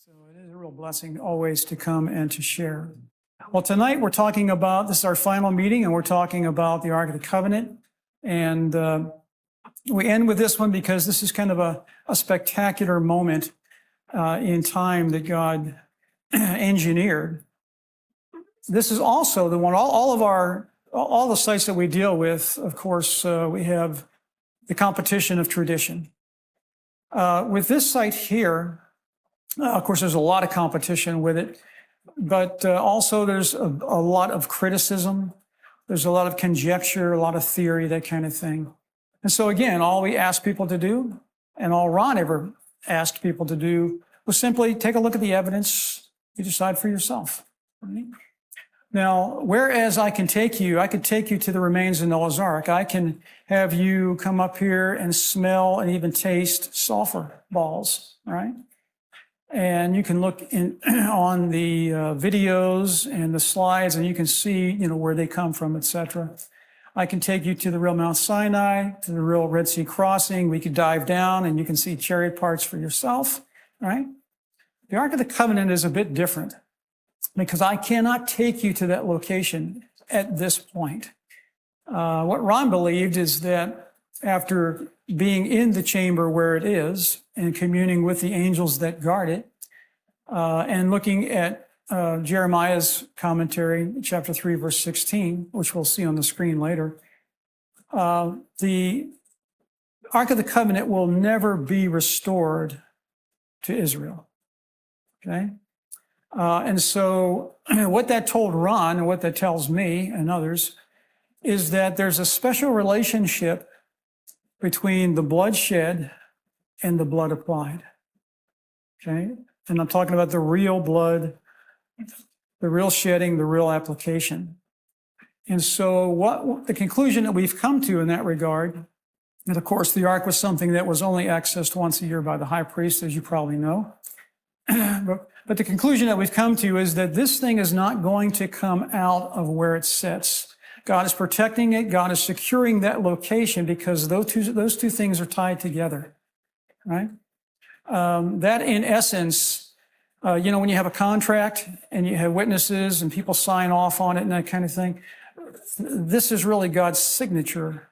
So it is a real blessing always to come and to share. Well, tonight we're talking about, this is our final meeting, and we're talking about the Ark of the Covenant. And we end with this one because this is kind of a spectacular moment in time that God engineered. This is also the one, all the sites that we deal with, of course, we have the competition of tradition. With this site here, of course, there's a lot of competition with it, but also there's a lot of criticism. There's a lot of conjecture, a lot of theory, that kind of thing. And so again, all we asked people to do, and all Ron ever asked people to do, was simply take a look at the evidence. You decide for yourself. Right? Now, whereas I could take you to the remains of Noah's Ark. I can have you come up here and smell and even taste sulfur balls, all right? And you can look on the videos and the slides, and you can see, where they come from, etc. I can take you to the real Mount Sinai, to the real Red Sea crossing. We could dive down, and you can see chariot parts for yourself, all right? The Ark of the Covenant is a bit different, because I cannot take you to that location at this point. What Ron believed is that after being in the chamber where it is and communing with the angels that guard it, and looking at Jeremiah's commentary, chapter 3, verse 16, which we'll see on the screen later, the Ark of the Covenant will never be restored to Israel, okay? And so what that told Ron, and what that tells me and others, is that there's a special relationship between the blood shed and the blood applied. Okay? And I'm talking about the real blood, the real shedding, the real application. And so what the conclusion that we've come to in that regard, and of course the ark was something that was only accessed once a year by the high priest, as you probably know. But the conclusion that we've come to is that this thing is not going to come out of where it sits. God is protecting it. God is securing that location, because those two things are tied together, right? That in essence, when you have a contract and you have witnesses and people sign off on it and that kind of thing, this is really God's signature,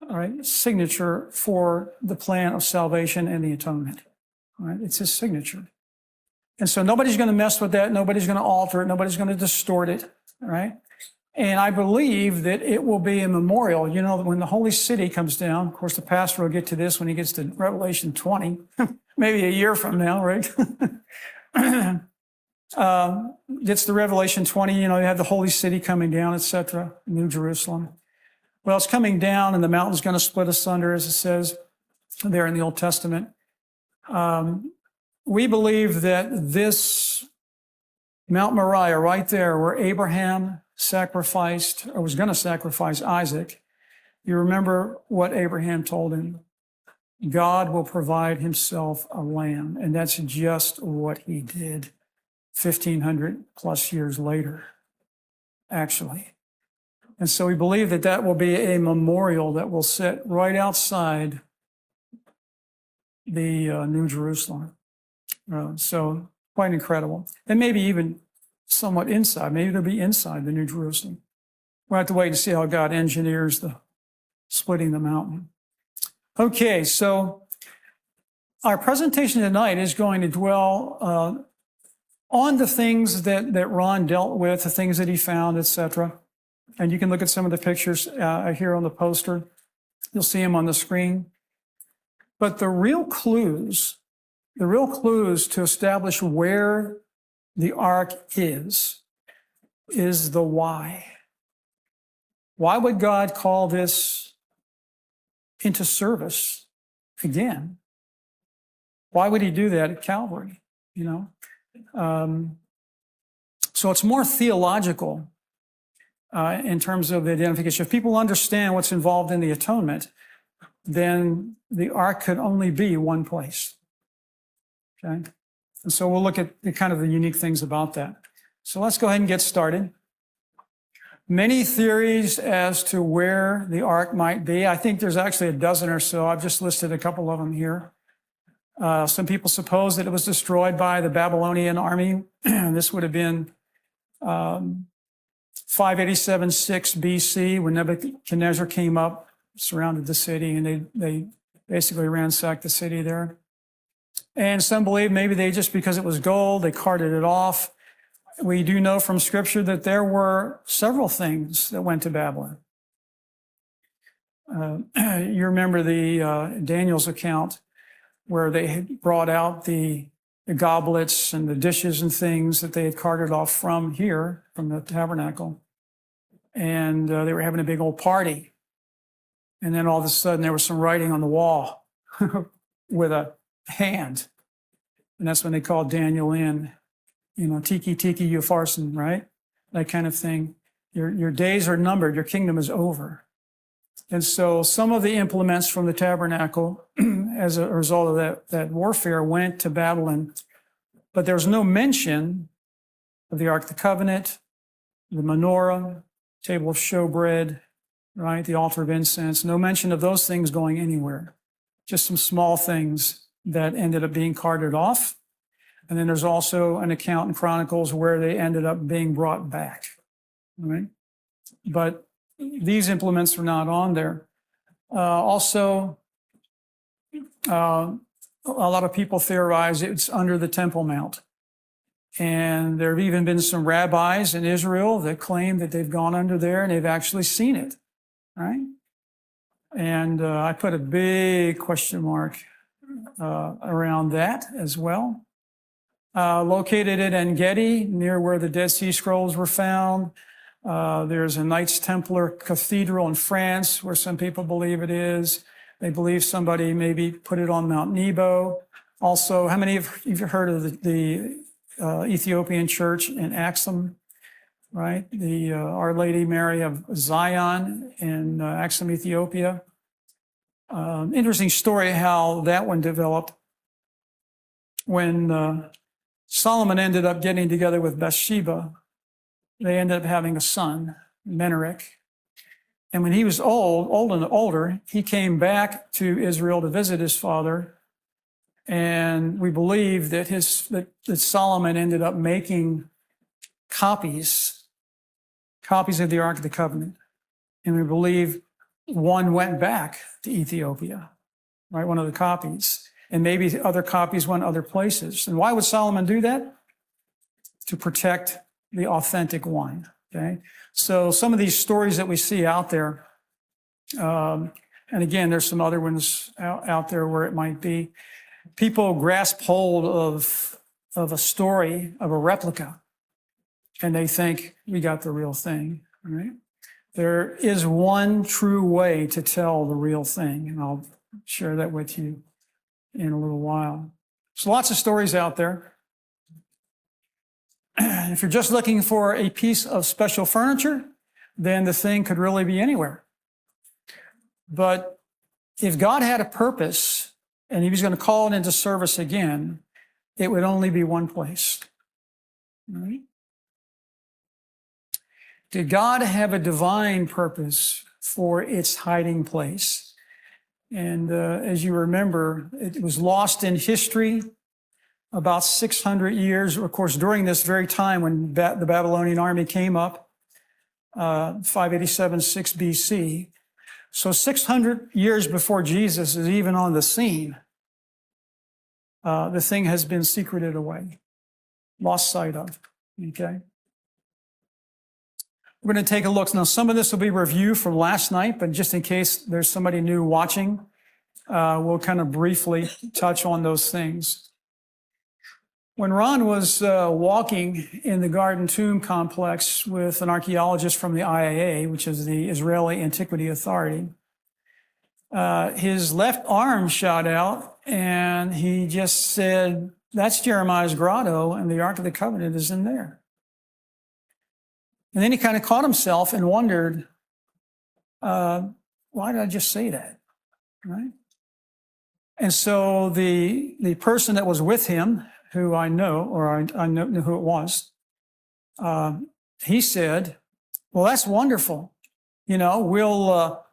all right? Signature for the plan of salvation and the atonement, all right? It's his signature. And so nobody's going to mess with that. Nobody's going to alter it. Nobody's going to distort it, all right? And I believe that it will be a memorial. When the holy city comes down, of course, the pastor will get to this when he gets to Revelation 20, maybe a year from now, right? Gets to Revelation 20, you have the holy city coming down, etc., New Jerusalem. Well, it's coming down, and the mountain's going to split asunder, as it says there in the Old Testament. We believe that this Mount Moriah right there, where Abraham sacrificed, or was going to sacrifice Isaac, you remember what Abraham told him? God will provide himself a lamb. And that's just what he did 1,500 plus years later, actually. And so we believe that that will be a memorial that will sit right outside the New Jerusalem. So quite incredible. And maybe even somewhat inside. Maybe it'll be inside the New Jerusalem. We'll have to wait and see how God engineers the splitting the mountain. Okay, so our presentation tonight is going to dwell on the things that Ron dealt with, the things that he found, etc. And you can look at some of the pictures here on the poster. You'll see them on the screen. But the real clues to establish where the ark is the why. Why would God call this into service again? Why would he do that at Calvary? So it's more theological in terms of the identification. If people understand what's involved in the atonement, then the ark could only be one place. Okay? And so we'll look at the kind of the unique things about that. So let's go ahead and get started. Many theories as to where the ark might be. I think there's actually a dozen or so. I've just listed a couple of them here. Some people suppose that it was destroyed by the Babylonian army. This would have been 587-6 BC when Nebuchadnezzar came up, surrounded the city, and they basically ransacked the city there. And some believe maybe they just, because it was gold, they carted it off. We do know from Scripture that there were several things that went to Babylon. You remember the Daniel's account where they had brought out the goblets and the dishes and things that they had carted off from here, from the tabernacle. And they were having a big old party. And then all of a sudden there was some writing on the wall with a hand. And that's when they called Daniel in, tiki, tiki, upharsin, right? That kind of thing. Your days are numbered. Your kingdom is over. And so some of the implements from the tabernacle, as a result of that warfare, went to Babylon. But there's no mention of the Ark of the Covenant, the menorah, table of showbread, right? The altar of incense. No mention of those things going anywhere. Just some small things that ended up being carted off. And then there's also an account in Chronicles where they ended up being brought back, right? But these implements are not on there. Also, a lot of people theorize it's under the Temple Mount. And there have even been some rabbis in Israel that claim that they've gone under there and they've actually seen it, right? And I put a big question mark around that as well. Located at En-Gedi, near where the Dead Sea Scrolls were found. There's a Knights Templar cathedral in France where some people believe it is. They believe somebody maybe put it on Mount Nebo. Also, how many of you have heard of the Ethiopian church in Axum, right? The Our Lady Mary of Zion in Axum, Ethiopia. Interesting story how that one developed. When Solomon ended up getting together with Bathsheba, they ended up having a son, Menelik. And when he was old and older, he came back to Israel to visit his father. And we believe that that Solomon ended up making copies of the Ark of the Covenant. And we believe one went back to Ethiopia, right? One of the copies. And maybe other copies went other places. And why would Solomon do that? To protect the authentic one, okay? So some of these stories that we see out there, and again, there's some other ones out there where it might be, people grasp hold of a story, of a replica, and they think we got the real thing, right? There is one true way to tell the real thing, and I'll share that with you in a little while. There's lots of stories out there. If you're just looking for a piece of special furniture, then the thing could really be anywhere. But if God had a purpose and he was going to call it into service again, it would only be one place. Right? Did God have a divine purpose for its hiding place? And as you remember, it was lost in history about 600 years, of course, during this very time when the Babylonian army came up, 587-6 BC. So 600 years before Jesus is even on the scene, the thing has been secreted away, lost sight of, okay? We're going to take a look. Now, some of this will be review from last night, but just in case there's somebody new watching, we'll kind of briefly touch on those things. When Ron was walking in the Garden Tomb complex with an archaeologist from the IAA, which is the Israeli Antiquity Authority, his left arm shot out and he just said, "That's Jeremiah's grotto and the Ark of the Covenant is in there." And then he kind of caught himself and wondered, why did I just say that, right? And so the person that was with him, who I know, or I know who it was, he said, "Well, that's wonderful. You know,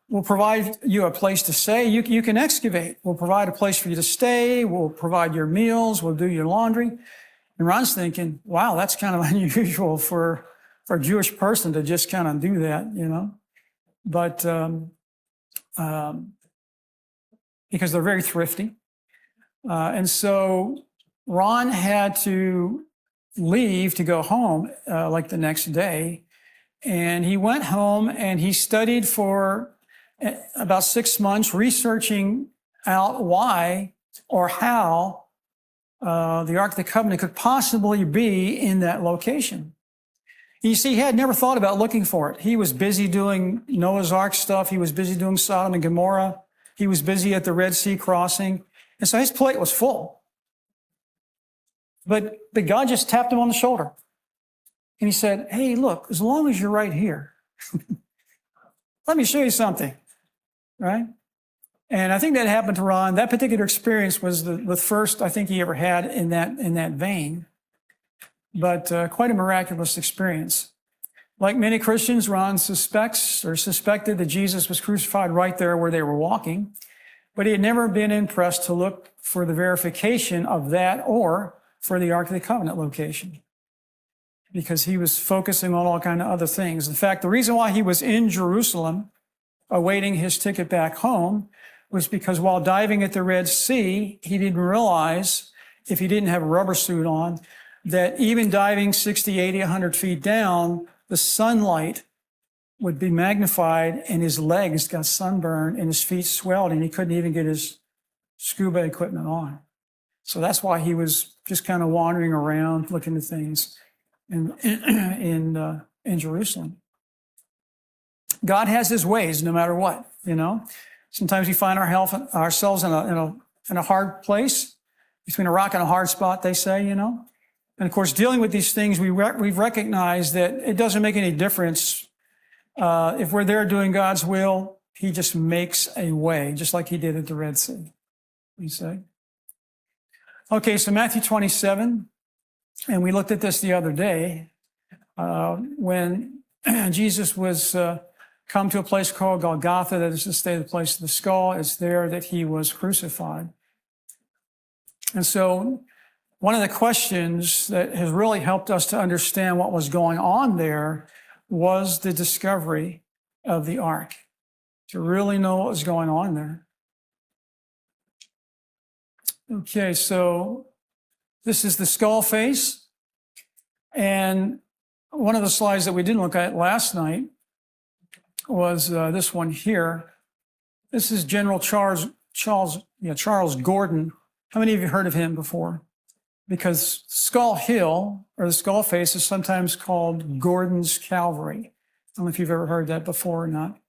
we'll provide you a place to stay. You can excavate. We'll provide a place for you to stay. We'll provide your meals. We'll do your laundry. And Ron's thinking, wow, that's kind of unusual for a Jewish person to just kind of do that, But because they're very thrifty. And so Ron had to leave to go home like the next day. And he went home and he studied for about 6 months, researching out why or how the Ark of the Covenant could possibly be in that location. You see, he had never thought about looking for it. He was busy doing Noah's Ark stuff. He was busy doing Sodom and Gomorrah. He was busy at the Red Sea crossing. And so his plate was full. But God just tapped him on the shoulder. And he said, hey, look, as long as you're right here, let me show you something, right? And I think that happened to Ron. That particular experience was the first I think he ever had in that vein, but quite a miraculous experience. Like many Christians, Ron suspected that Jesus was crucified right there where they were walking, but he had never been impressed to look for the verification of that or for the Ark of the Covenant location, because he was focusing on all kinds of other things. In fact, the reason why he was in Jerusalem awaiting his ticket back home was because while diving at the Red Sea, he didn't realize, if he didn't have a rubber suit on, that even diving 60, 80, 100 feet down, the sunlight would be magnified and his legs got sunburned and his feet swelled and he couldn't even get his scuba equipment on. So that's why he was just kind of wandering around looking at things in Jerusalem. God has his ways no matter what, Sometimes we find ourselves in a hard place, between a rock and a hard spot, they say, And of course, dealing with these things, we've recognized that it doesn't make any difference. If we're there doing God's will, he just makes a way, just like he did at the Red Sea, we say. Okay, so Matthew 27, and we looked at this the other day, when Jesus was come to a place called Golgotha, that is to say the place of the skull. It's there that he was crucified. And so one of the questions that has really helped us to understand what was going on there was the discovery of the ark, to really know what was going on there. Okay, so this is the skull face. And one of the slides that we didn't look at last night was this one here. This is General Charles Gordon. How many of you heard of him before? Because Skull Hill, or the skull face, is sometimes called Gordon's Calvary. I don't know if you've ever heard that before or not.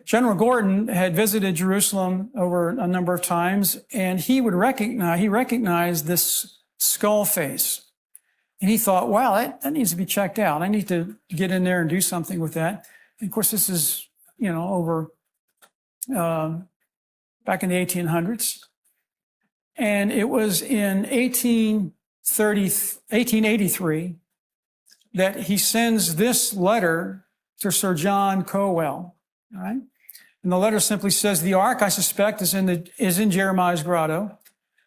General Gordon had visited Jerusalem over a number of times, and he recognized this skull face. And he thought, wow, that needs to be checked out. I need to get in there and do something with that. And of course, this is, over back in the 1800s. And it was in 1883 that he sends this letter to Sir John Cowell. All right? And the letter simply says, the ark, I suspect, is in Jeremiah's grotto.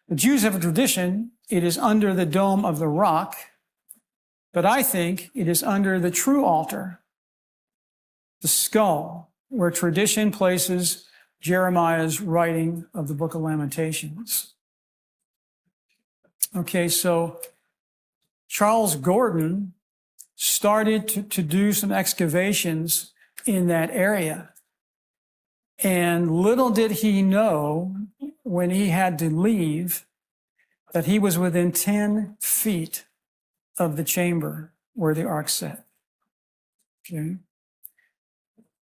The Jews have a tradition, it is under the dome of the rock, but I think it is under the true altar, the skull, where tradition places Jeremiah's writing of the book of Lamentations. Okay, so Charles Gordon started to do some excavations in that area. And little did he know, when he had to leave, that he was within 10 feet of the chamber where the ark sat. Okay.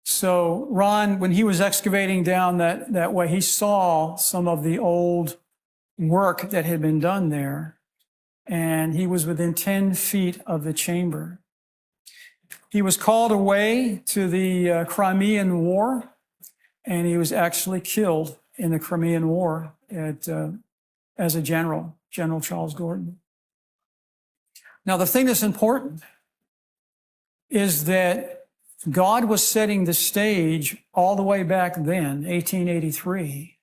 So Ron, when he was excavating down that way, he saw some of the old work that had been done there, and he was within 10 feet of the chamber. He was called away to the Crimean War, and he was actually killed in the Crimean War as a general, General Charles Gordon. Now, the thing that's important is that God was setting the stage all the way back then, 1883,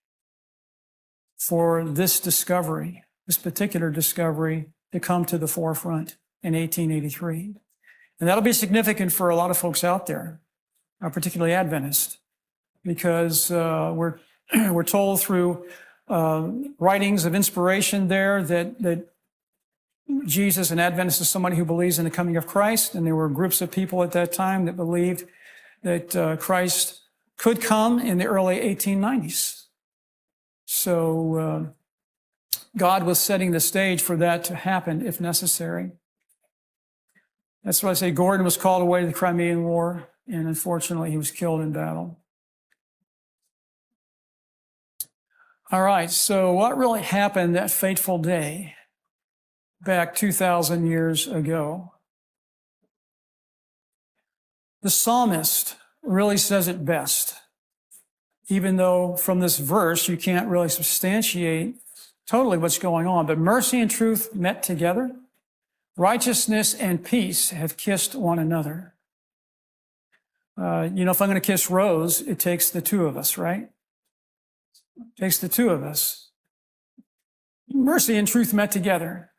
for this discovery, this particular discovery, to come to the forefront in 1883. And that'll be significant for a lot of folks out there, particularly Adventists, because we're told through writings of inspiration there that Jesus and Adventist is somebody who believes in the coming of Christ, and there were groups of people at that time that believed that Christ could come in the early 1890s. So God was setting the stage for that to happen if necessary. That's why I say Gordon was called away to the Crimean War, and unfortunately he was killed in battle. All right, so what really happened that fateful day back 2,000 years ago? The psalmist really says it best, even though from this verse you can't really substantiate totally what's going on. But mercy and truth met together. Righteousness and peace have kissed one another. If I'm going to kiss Rose, it takes the two of us, right? It takes the two of us. Mercy and truth met together.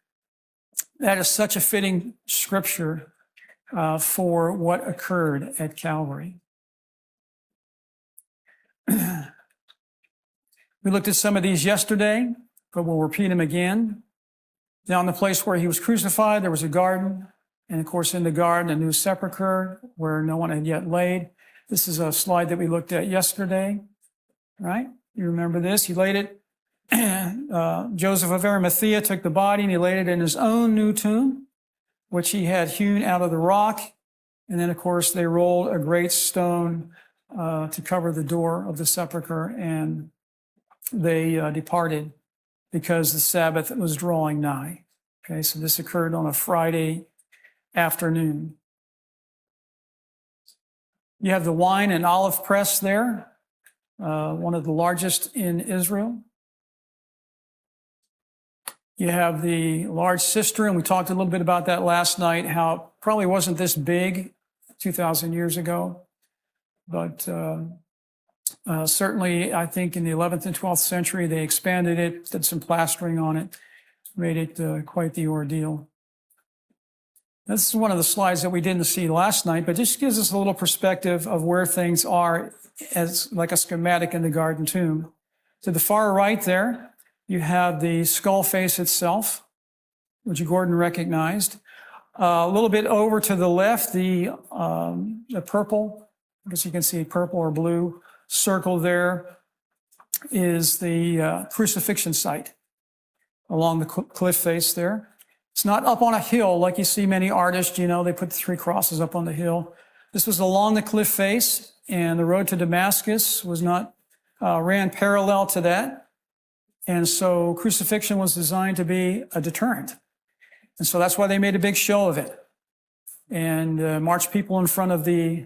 That is such a fitting scripture for what occurred at Calvary. We looked at some of these yesterday, but we'll repeat them again. Down the place where he was crucified, there was a garden. And of course, in the garden, a new sepulcher where no one had yet laid. This is a slide that we looked at yesterday, right? You remember this? He laid it. Joseph of Arimathea took the body and he laid it in his own new tomb, which he had hewn out of the rock. And then, of course, they rolled a great stone to cover the door of the sepulcher, and they departed because the Sabbath was drawing nigh. Okay, so this occurred on a Friday afternoon. You have the wine and olive press there, one of the largest in Israel. You have the large cistern. We talked a little bit about that last night, how it probably wasn't this big 2,000 years ago. But certainly, I think in the 11th and 12th century, they expanded it, did some plastering on it, made it quite the ordeal. This is one of the slides that we didn't see last night, but just gives us a little perspective of where things are as like a schematic in the garden tomb. To the far right there, you have the skull face itself, which Gordon recognized. A little bit over to the left, the purple, I guess you can see purple or blue circle there, is the crucifixion site along the cliff face there. It's not up on a hill like you see many artists, they put the three crosses up on the hill. This was along the cliff face, and the road to Damascus was not, ran parallel to that. And so crucifixion was designed to be a deterrent. And so that's why they made a big show of it and marched people in front of the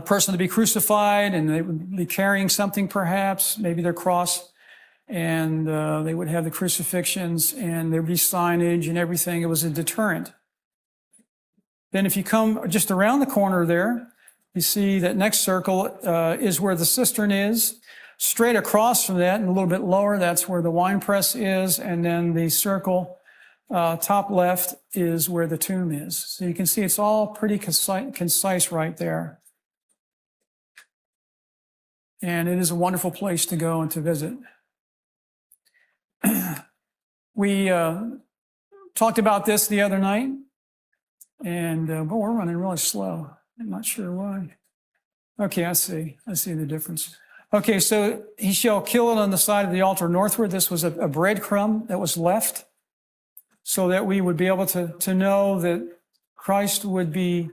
person to be crucified, and they would be carrying something perhaps, maybe their cross, and they would have the crucifixions, and there would be signage and everything. It was a deterrent. Then if you come just around the corner there, you see that next circle is where the cistern is. Straight across from that and a little bit lower, that's where the wine press is, and then the circle top left is where the tomb is. So you can see it's all pretty concise right there. And it is a wonderful place to go and to visit. We talked about this the other night, and we're running really slow. I'm not sure why. Okay, I see the difference. Okay, so he shall kill it on the side of the altar northward. This was a breadcrumb that was left so that we would be able to know that Christ would be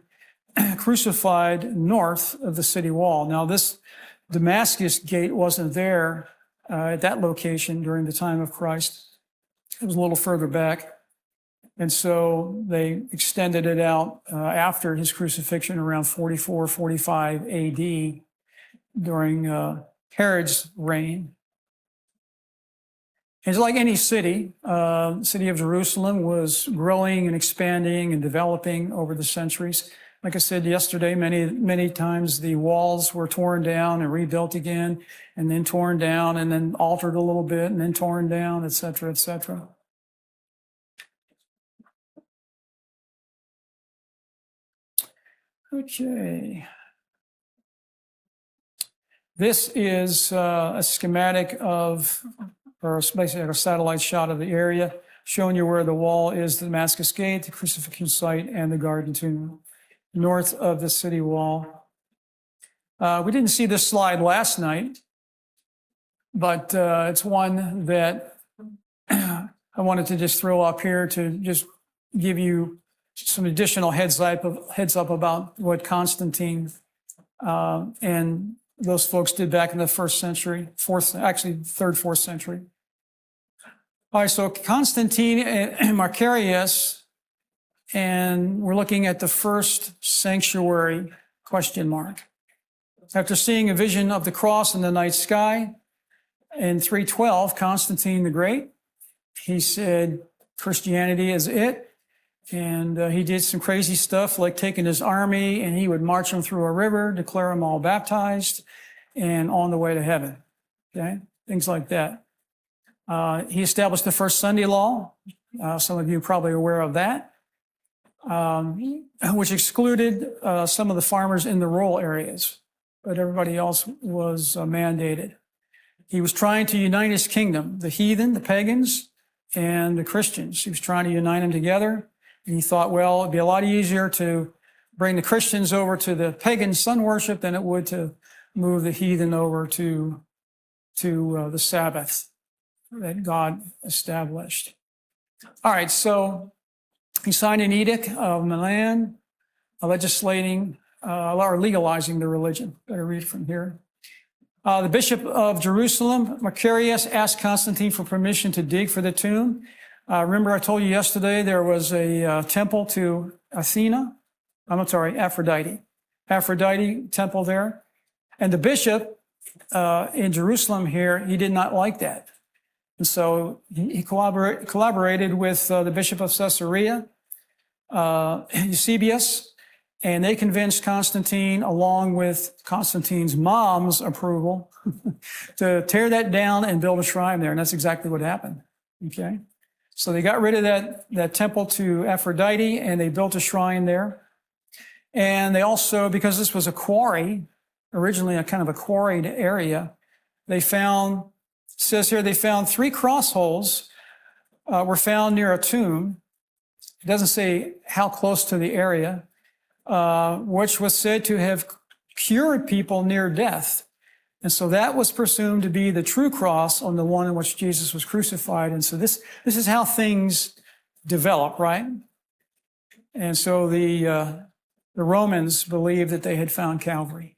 crucified north of the city wall. Now, this Damascus gate wasn't there at that location during the time of Christ. It was a little further back. And so they extended it out after his crucifixion around 44, 45 AD during Herod's reign. It's like any city. The city of Jerusalem was growing and expanding and developing over the centuries. Like I said yesterday, many times the walls were torn down and rebuilt again, and then torn down and then altered a little bit and then torn down, et cetera, et cetera. Okay. This is a schematic of, or basically a satellite shot of the area, showing you where the wall is, the Damascus Gate, the crucifixion site, and the Garden Tomb, north of the city wall. We didn't see this slide last night, but it's one that I wanted to just throw up here to just give you some additional heads up about what Constantine and those folks did back in the first century, third, fourth century. All right, so Constantine and Macarius, and we're looking at the first sanctuary, ? After seeing a vision of the cross in the night sky in 312, Constantine the Great, he said Christianity is it. And he did some crazy stuff like taking his army and he would march them through a river, declare them all baptized and on the way to heaven. Okay, things like that. He established the first Sunday law. Some of you are probably aware of that, which excluded some of the farmers in the rural areas, but everybody else was mandated. He was trying to unite his kingdom, the heathen, the pagans, and the Christians. He was trying to unite them together. And he thought, well, it'd be a lot easier to bring the Christians over to the pagan sun worship than it would to move the heathen over to the Sabbath that God established. All right, so he signed an edict of Milan legislating or legalizing the religion. Better read from here. The Bishop of Jerusalem, Macarius, asked Constantine for permission to dig for the tomb. Remember I told you yesterday there was a temple to Aphrodite temple there. And the bishop in Jerusalem here, he did not like that. And so he collaborated with the Bishop of Caesarea, Eusebius, and they convinced Constantine, along with Constantine's mom's approval, to tear that down and build a shrine there. And that's exactly what happened. Okay. So they got rid of that temple to Aphrodite and they built a shrine there. And they also, because this was a quarry, originally a kind of a quarried area, they found, it says here, they found 3 cross holes were found near a tomb. It doesn't say how close to the area, which was said to have cured people near death. And so that was presumed to be the true cross on the one in which Jesus was crucified. And so this is how things develop, right? And so the Romans believed that they had found Calvary.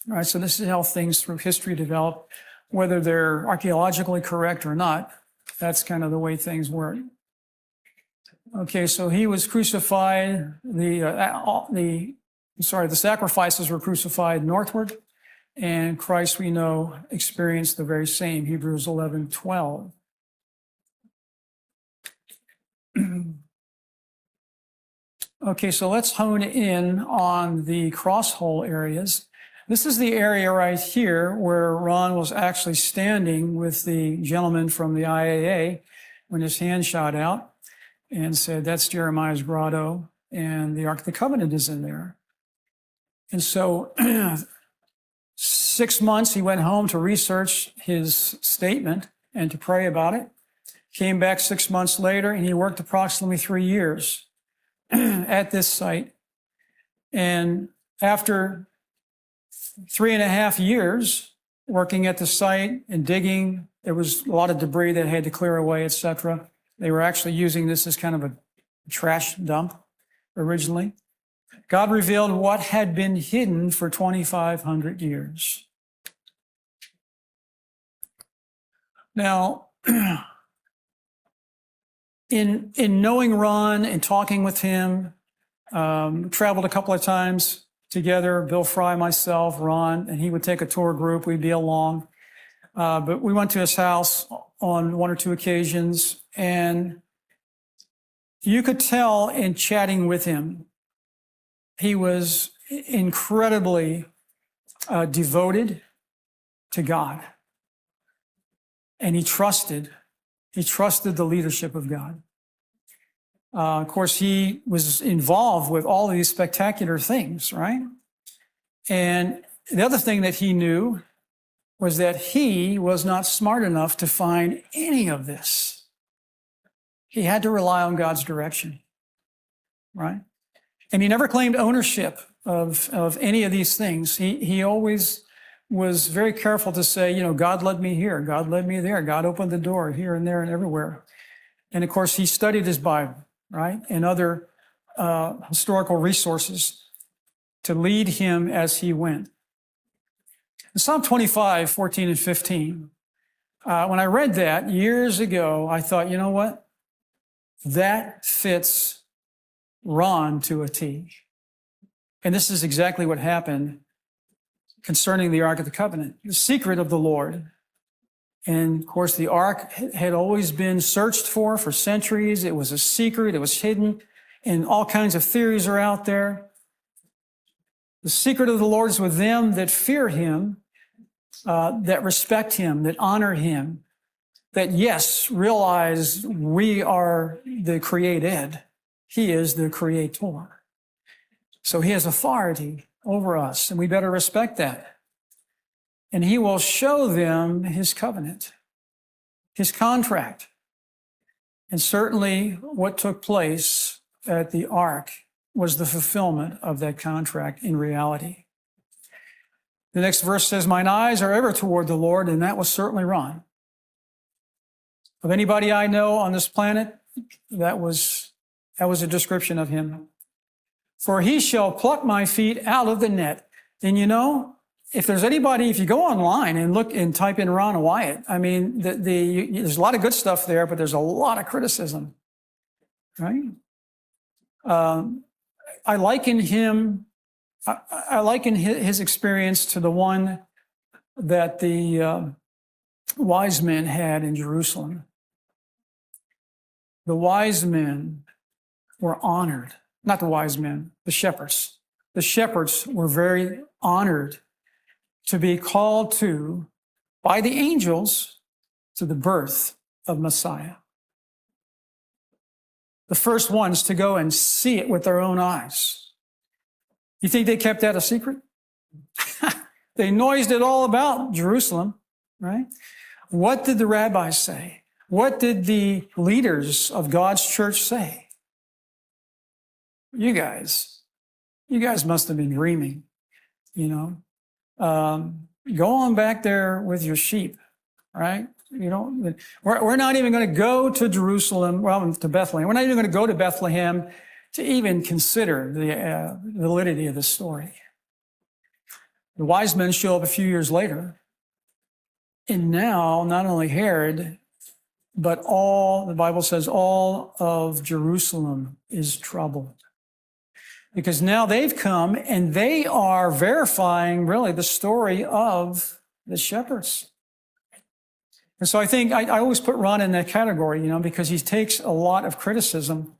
All right, so this is how things through history develop, whether they're archaeologically correct or not. That's kind of the way things work. Okay, so he was crucified. The sacrifices were crucified northward. And Christ, we know, experienced the very same, Hebrews 11:12. Okay, so let's hone in on the cross hole areas. This is the area right here where Ron was actually standing with the gentleman from the IAA when his hand shot out and said, that's Jeremiah's grotto, and the Ark of the Covenant is in there. And so 6 months, he went home to research his statement and to pray about it. Came back 6 months later, and he worked approximately 3 years at this site. And after 3.5 years working at the site and digging, there was a lot of debris that had to clear away, etc. They were actually using this as kind of a trash dump originally. God revealed what had been hidden for 2,500 years. Now, in knowing Ron and talking with him, traveled a couple of times together, Bill Fry, myself, Ron, and he would take a tour group, we'd be along. But we went to his house on 1 or 2 occasions, and you could tell in chatting with him He was incredibly devoted to God. And he trusted the leadership of God. Of course, he was involved with all of these spectacular things, right? And the other thing that he knew was that he was not smart enough to find any of this. He had to rely on God's direction, right? And he never claimed ownership of any of these things. He always was very careful to say, God led me here, God led me there, God opened the door here and there and everywhere. And of course, he studied his Bible, right? And other historical resources to lead him as he went. In Psalm 25, 14 and 15, when I read that years ago, I thought, you know what? That fits Ron to a T. And this is exactly what happened concerning the Ark of the Covenant, the secret of the Lord. And of course, the Ark had always been searched for centuries. It was a secret. It was hidden. And all kinds of theories are out there. The secret of the Lord is with them that fear him, that respect him, that honor him, that, yes, realize we are the created. He is the creator. So he has authority over us, and we better respect that. And he will show them his covenant, his contract. And certainly what took place at the Ark was the fulfillment of that contract in reality. The next verse says, mine eyes are ever toward the Lord, and that was certainly Ron. Of anybody I know on this planet, that was a description of him. For he shall pluck my feet out of the net. And if there's anybody, if you go online and look and type in Ron Wyatt, I mean, there's a lot of good stuff there, but there's a lot of criticism, right? I liken his experience to the one that the wise men had in Jerusalem. The wise men were honored. Not the wise men, the shepherds. The shepherds were very honored to be called to, by the angels, to the birth of Messiah. The first ones to go and see it with their own eyes. You think they kept that a secret? They noised it all about Jerusalem, right? What did the rabbis say? What did the leaders of God's church say? You guys must have been dreaming, Go on back there with your sheep, right? We're not even going to go to Jerusalem, to Bethlehem. We're not even going to go to Bethlehem to even consider the validity of the story. The wise men show up a few years later, and now not only Herod, but the Bible says all of Jerusalem is troubled. Because now they've come and they are verifying really the story of the shepherds. And so I think I always put Ron in that category, because he takes a lot of criticism.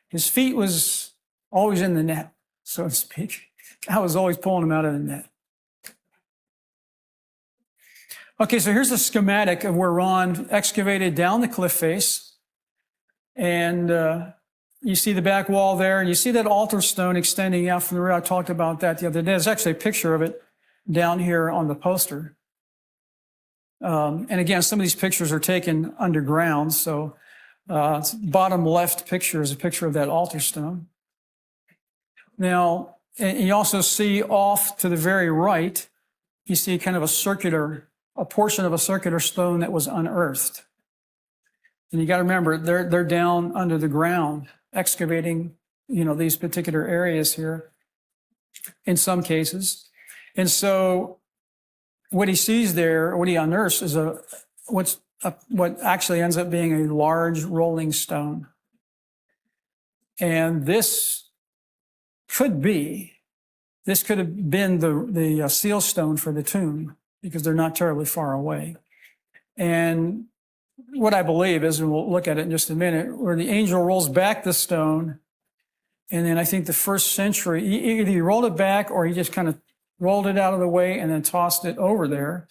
His feet was always in the net, so to speak. I was always pulling him out of the net. Okay, so here's a schematic of where Ron excavated down the cliff face. And you see the back wall there, and you see that altar stone extending out from the rear. I talked about that the other day. There's actually a picture of it down here on the poster. And again, some of these pictures are taken underground. So bottom left picture is a picture of that altar stone. Now, and you also see off to the very right, you see kind of a portion of a circular stone that was unearthed. And you got to remember, they're down under the ground, excavating, these particular areas here in some cases. And so what he sees there, what he unearths is what actually ends up being a large rolling stone. And this could have been the seal stone for the tomb, because they're not terribly far away. And what I believe is, and we'll look at it in just a minute, where the angel rolls back the stone, And then I think the first century, either he rolled it back or he just kind of rolled it out of the way and then tossed it over there.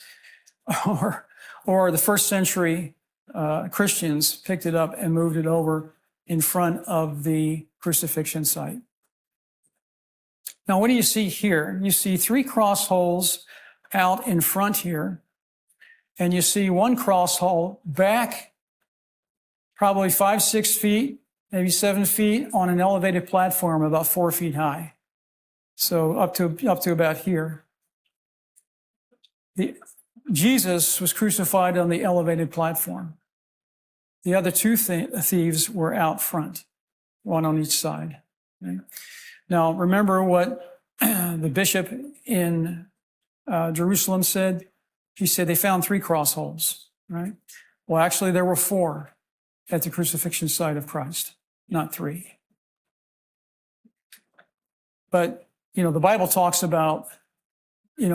Or the first century Christians picked it up and moved it over in front of the crucifixion site. Now, what do you see here? You see 3 cross holes out in front here, and you see 1 cross hole back probably 5, 6 feet, maybe 7 feet on an elevated platform about 4 feet high. So up to about here. Jesus was crucified on the elevated platform. The other 2 thieves were out front, 1 on each side. Okay? Now, remember what the bishop in Jerusalem said? He said they found 3 cross holes, right? Well, actually, there were 4 at the crucifixion site of Christ, not 3. But, the Bible talks about,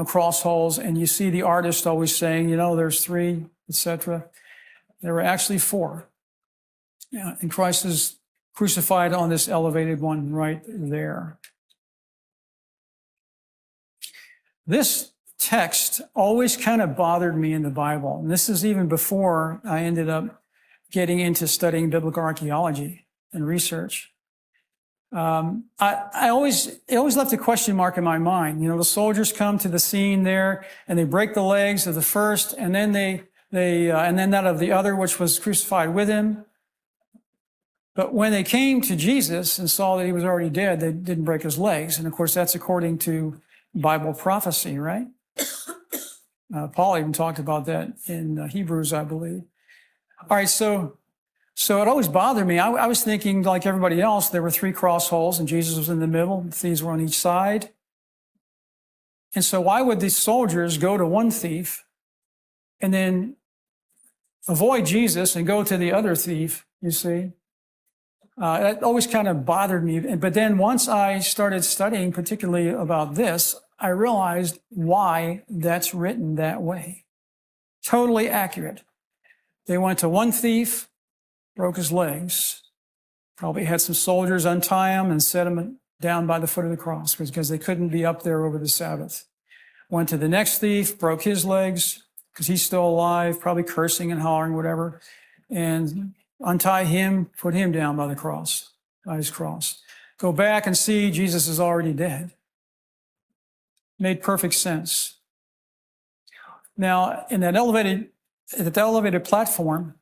cross holes, and you see the artist always saying, there's 3, etc. There were actually 4. Yeah, and Christ is crucified on this elevated one right there. This text always kind of bothered me in the Bible. And this is even before I ended up getting into studying biblical archaeology and research. It always left a question mark in my mind. The soldiers come to the scene there and they break the legs of the first, and then and then that of the other, which was crucified with him. But when they came to Jesus and saw that he was already dead, they didn't break his legs. And of course, that's according to Bible prophecy, right? Paul even talked about that in Hebrews, I believe. All right, so it always bothered me. I was thinking, like everybody else, there were 3 cross holes and Jesus was in the middle. The thieves were on each side. And so why would these soldiers go to one thief and then avoid Jesus and go to the other thief, you see? That always kind of bothered me. But then once I started studying particularly about this, I realized why that's written that way. Totally accurate. They went to one thief, broke his legs, probably had some soldiers untie him and set him down by the foot of the cross because they couldn't be up there over the Sabbath. Went to the next thief, broke his legs because he's still alive, probably cursing and hollering, whatever, and untie him, put him down by the cross, by his cross. Go back and see Jesus is already dead. Made perfect sense. Now, at the elevated platform,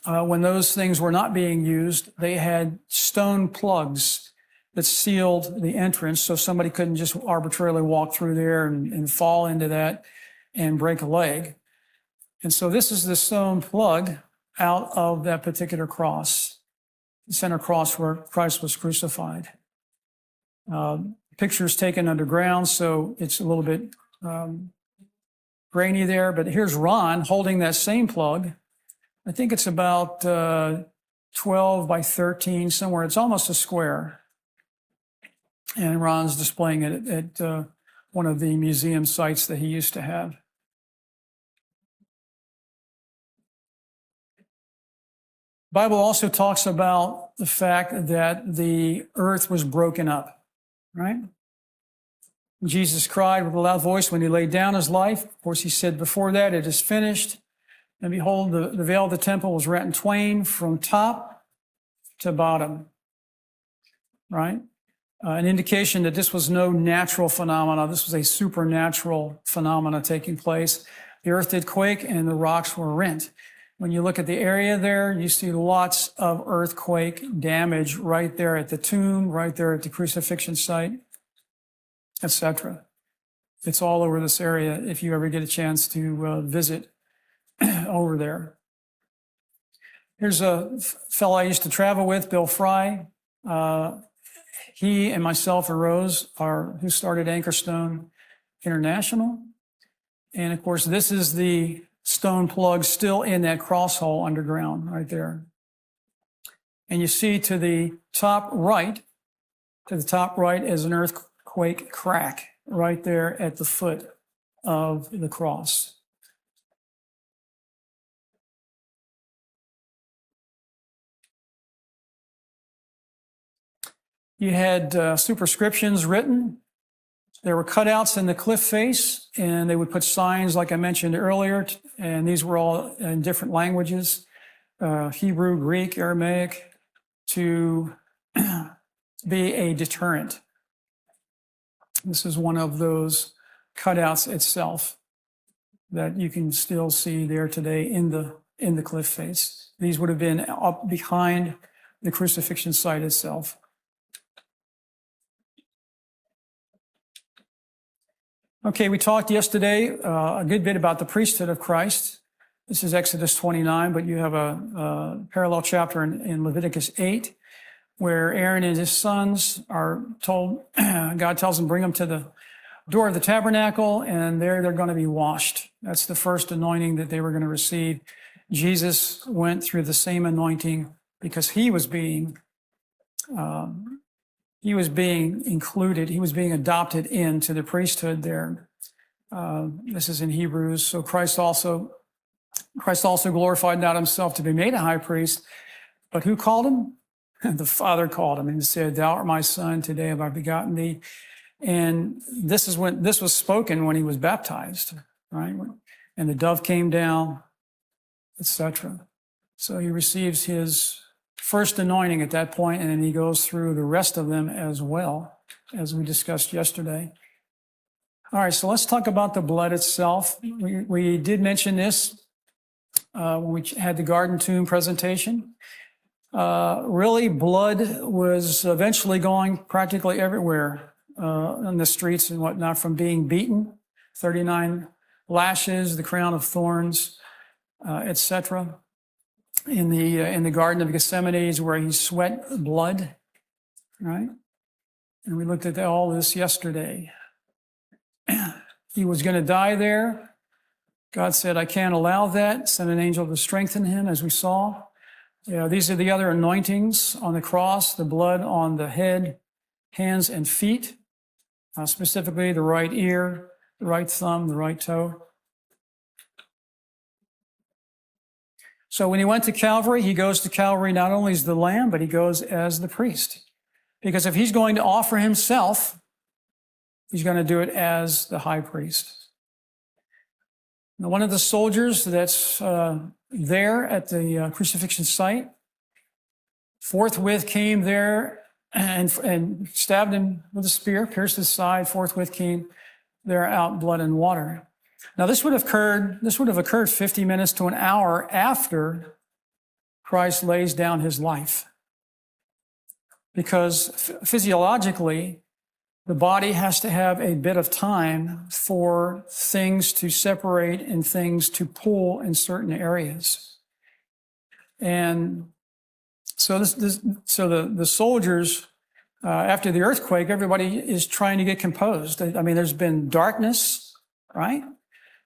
when those things were not being used, they had stone plugs that sealed the entrance so somebody couldn't just arbitrarily walk through there and fall into that and break a leg. And so this is the stone plug out of that particular cross, the center cross where Christ was crucified. Pictures taken underground, so it's a little bit grainy there. But here's Ron holding that same plug. I think it's about 12 by 13 somewhere. It's almost a square. And Ron's displaying it at one of the museum sites that he used to have. The Bible also talks about the fact that the earth was broken up, right? Jesus cried with a loud voice when he laid down his life. Of course, he said before that, it is finished. And behold, the veil of the temple was rent in twain from top to bottom, right? An indication that this was no natural phenomena. This was a supernatural phenomena taking place. The earth did quake and the rocks were rent. When you look at the area there, you see lots of earthquake damage right there at the tomb, right there at the crucifixion site, etc. It's all over this area if you ever get a chance to visit over there. Here's a fellow I used to travel with, Bill Fry. He and myself and Rose who started Anchorstone International. And of course, this is the stone plug still in that cross hole underground right there. And you see to the top right is an earthquake crack right there at the foot of the cross. You had superscriptions written. There were cutouts in the cliff face, and they would put signs, like I mentioned earlier, and these were all in different languages, Hebrew, Greek, Aramaic, to be a deterrent. This is one of those cutouts itself that you can still see there today in the cliff face. These would have been up behind the crucifixion site itself. Okay, we talked yesterday a good bit about the priesthood of Christ. This is Exodus 29, but you have a parallel chapter in Leviticus 8, where Aaron and his sons are told, God tells them, bring them to the door of the tabernacle, and there they're going to be washed. That's the first anointing that they were going to receive. Jesus went through the same anointing because he was being included, he was being adopted into the priesthood there. This is in Hebrews. So Christ also glorified not himself to be made a high priest, but who called him? The Father called him and said, "Thou art my son, today have I begotten thee." And this was spoken when he was baptized, right? And the dove came down, etc. So he receives his first anointing at that point, and then he goes through the rest of them as well, as we discussed yesterday. All right, so let's talk about the blood itself. We did mention this when we had the garden tomb presentation. Really, blood was eventually going practically everywhere on the streets and whatnot, from being beaten, 39 lashes, the crown of thorns, etc. In the Garden of Gethsemane, where he sweat blood, right? And we looked at all this yesterday. He was going to die there. God said, "I can't allow that." Sent an angel to strengthen him, as we saw. These are the other anointings on the cross, the blood on the head, hands, and feet, specifically the right ear, the right thumb, the right toe. So when he went to Calvary, he goes to Calvary not only as the lamb, but he goes as the priest. Because if he's going to offer himself, he's going to do it as the high priest. Now, one of the soldiers that's there at the crucifixion site forthwith came there and stabbed him with a spear, pierced his side, forthwith came there out blood and water. Now, this would have occurred 50 minutes to an hour after Christ lays down his life. Because physiologically, the body has to have a bit of time for things to separate and things to pull in certain areas. And so the soldiers, after the earthquake, everybody is trying to get composed. I mean, there's been darkness, right?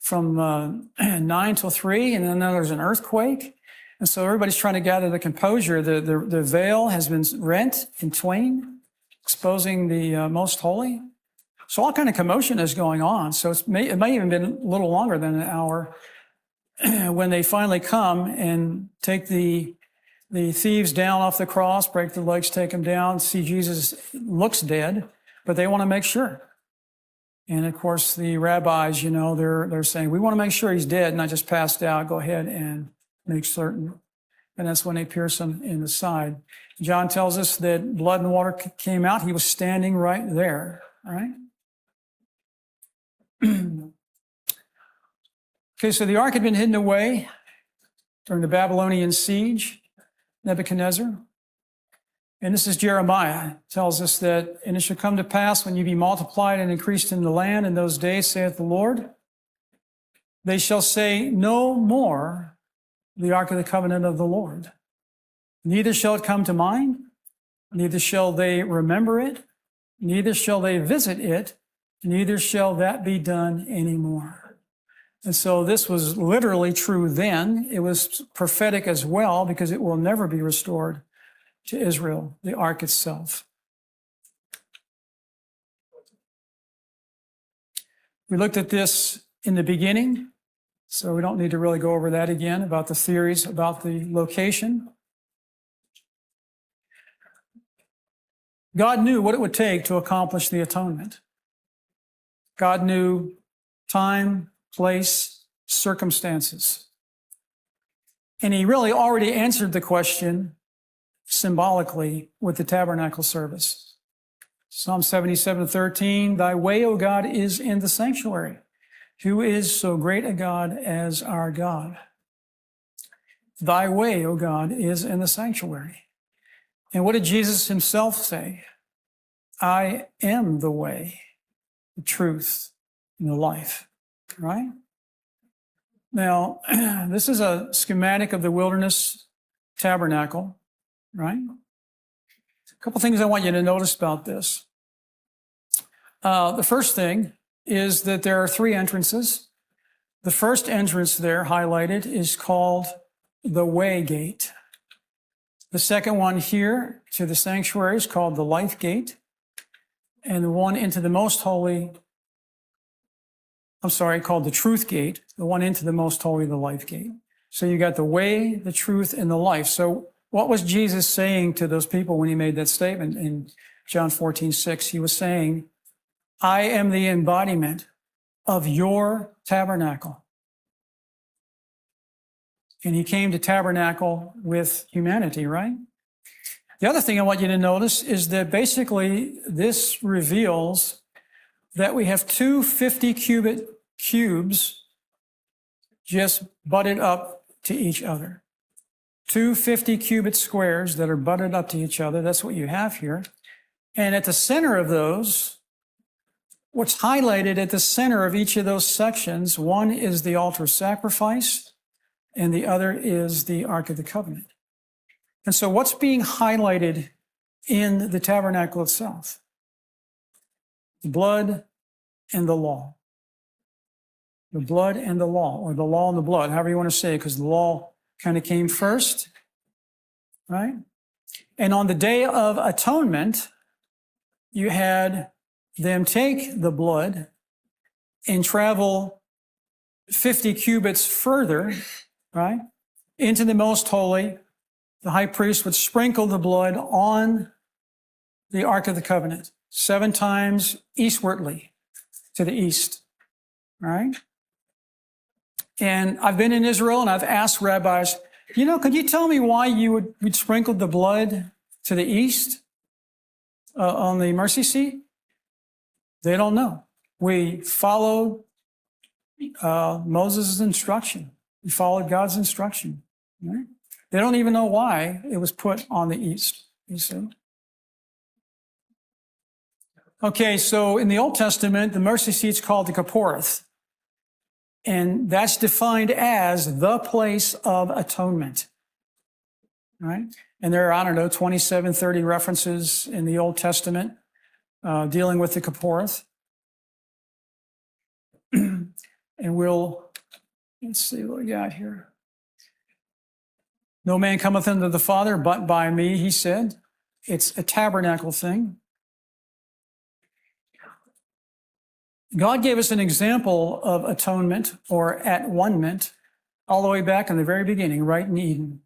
From 9 till 3, and then there's an earthquake. And so everybody's trying to gather the composure. The veil has been rent in twain, exposing the most holy. So all kind of commotion is going on. So it may even been a little longer than an hour when they finally come and take the thieves down off the cross, break their legs, take them down, see Jesus looks dead, but they want to make sure. And of course, the rabbis, they're saying, we want to make sure he's dead, not just passed out. Go ahead and make certain. And that's when they pierce him in the side. John tells us that blood and water came out. He was standing right there, right? Okay, so the ark had been hidden away during the Babylonian siege, Nebuchadnezzar. And this is Jeremiah, tells us that, "And it shall come to pass when you be multiplied and increased in the land in those days, saith the Lord, they shall say no more the Ark of the Covenant of the Lord. Neither shall it come to mind, neither shall they remember it, neither shall they visit it, neither shall that be done anymore." And so this was literally true then. It was prophetic as well, because it will never be restored to Israel, the ark itself. We looked at this in the beginning, so we don't need to really go over that again, about the theories about the location. God knew what it would take to accomplish the atonement. God knew time, place, circumstances. And he really already answered the question symbolically with the tabernacle service. Psalm 77:13, thy way, O God, is in the sanctuary. Who is so great a God as our God? Thy way, O God, is in the sanctuary. And what did Jesus himself say? I am the way, the truth, and the life, right? Now, this is a schematic of the wilderness tabernacle, right? A couple things I want you to notice about this. The first thing is that there are three entrances. The first entrance there highlighted is called the way gate. The second one here to the sanctuary is called the life gate. And the one into the most holy, called the truth gate. The one into the most holy, the life gate. So you got the way, the truth, and the life. So what was Jesus saying to those people when he made that statement in John 14:6? He was saying, I am the embodiment of your tabernacle. And he came to tabernacle with humanity, right? The other thing I want you to notice is that basically this reveals that we have two 50-cubit cubes just butted up to each other. Two 50-cubit squares that are butted up to each other. That's what you have here. And at the center of those, what's highlighted at the center of each of those sections, one is the altar of sacrifice, and the other is the Ark of the Covenant. And so what's being highlighted in the tabernacle itself? The blood and the law. The blood and the law, or the law and the blood, however you want to say it, because the law kind of came first, right? And on the Day of Atonement, you had them take the blood and travel 50 cubits further, right, into the most holy. The high priest would sprinkle the blood on the Ark of the Covenant 7 times eastwardly to the east, right? And I've been in Israel and I've asked rabbis, could you tell me why you'd sprinkled the blood to the east on the mercy seat? They don't know. We followed Moses' instruction. We followed God's instruction, right? They don't even know why it was put on the east, you see. Okay, so in the Old Testament, the mercy seat's called the Kaporeth. And that's defined as the place of atonement, right? And there are, 27, 30 references in the Old Testament dealing with the Kaporeth. And let's see what we got here. No man cometh unto the Father but by me, he said. It's a tabernacle thing. God gave us an example of atonement or at-one-ment all the way back in the very beginning, right in Eden.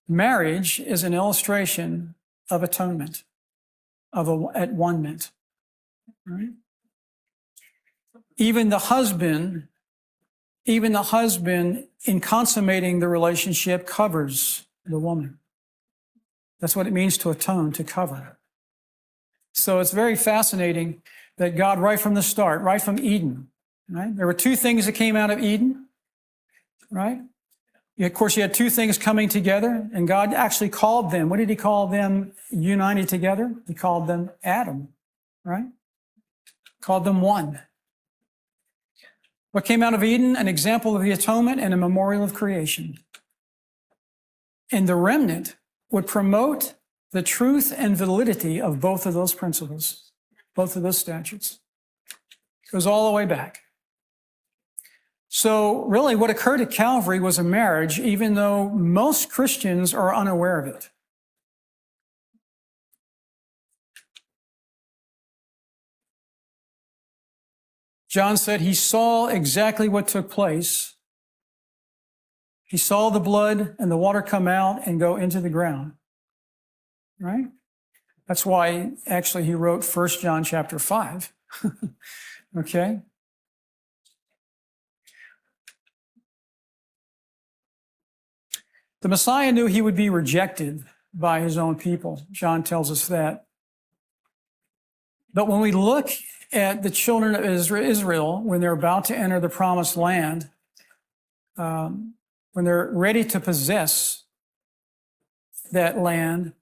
Marriage is an illustration of atonement, of at-one-ment. Right? Even the husband in consummating the relationship covers the woman. That's what it means to atone, to cover. So it's very fascinating that God, right from the start, right from Eden, right? There were two things that came out of Eden, right? Of course, you had two things coming together, and God actually called them. What did he call them united together? He called them Adam, right? Called them one. What came out of Eden? An example of the atonement and a memorial of creation. And the remnant would promote the truth and validity of both of those principles, both of those statutes. It goes all the way back. So really what occurred at Calvary was a marriage, even though most Christians are unaware of it. John said he saw exactly what took place. He saw the blood and the water come out and go into the ground, right? That's why actually he wrote 1 John chapter 5. Okay? The Messiah knew he would be rejected by his own people. John tells us that. But when we look at the children of Israel, when they're about to enter the promised land, when they're ready to possess that land,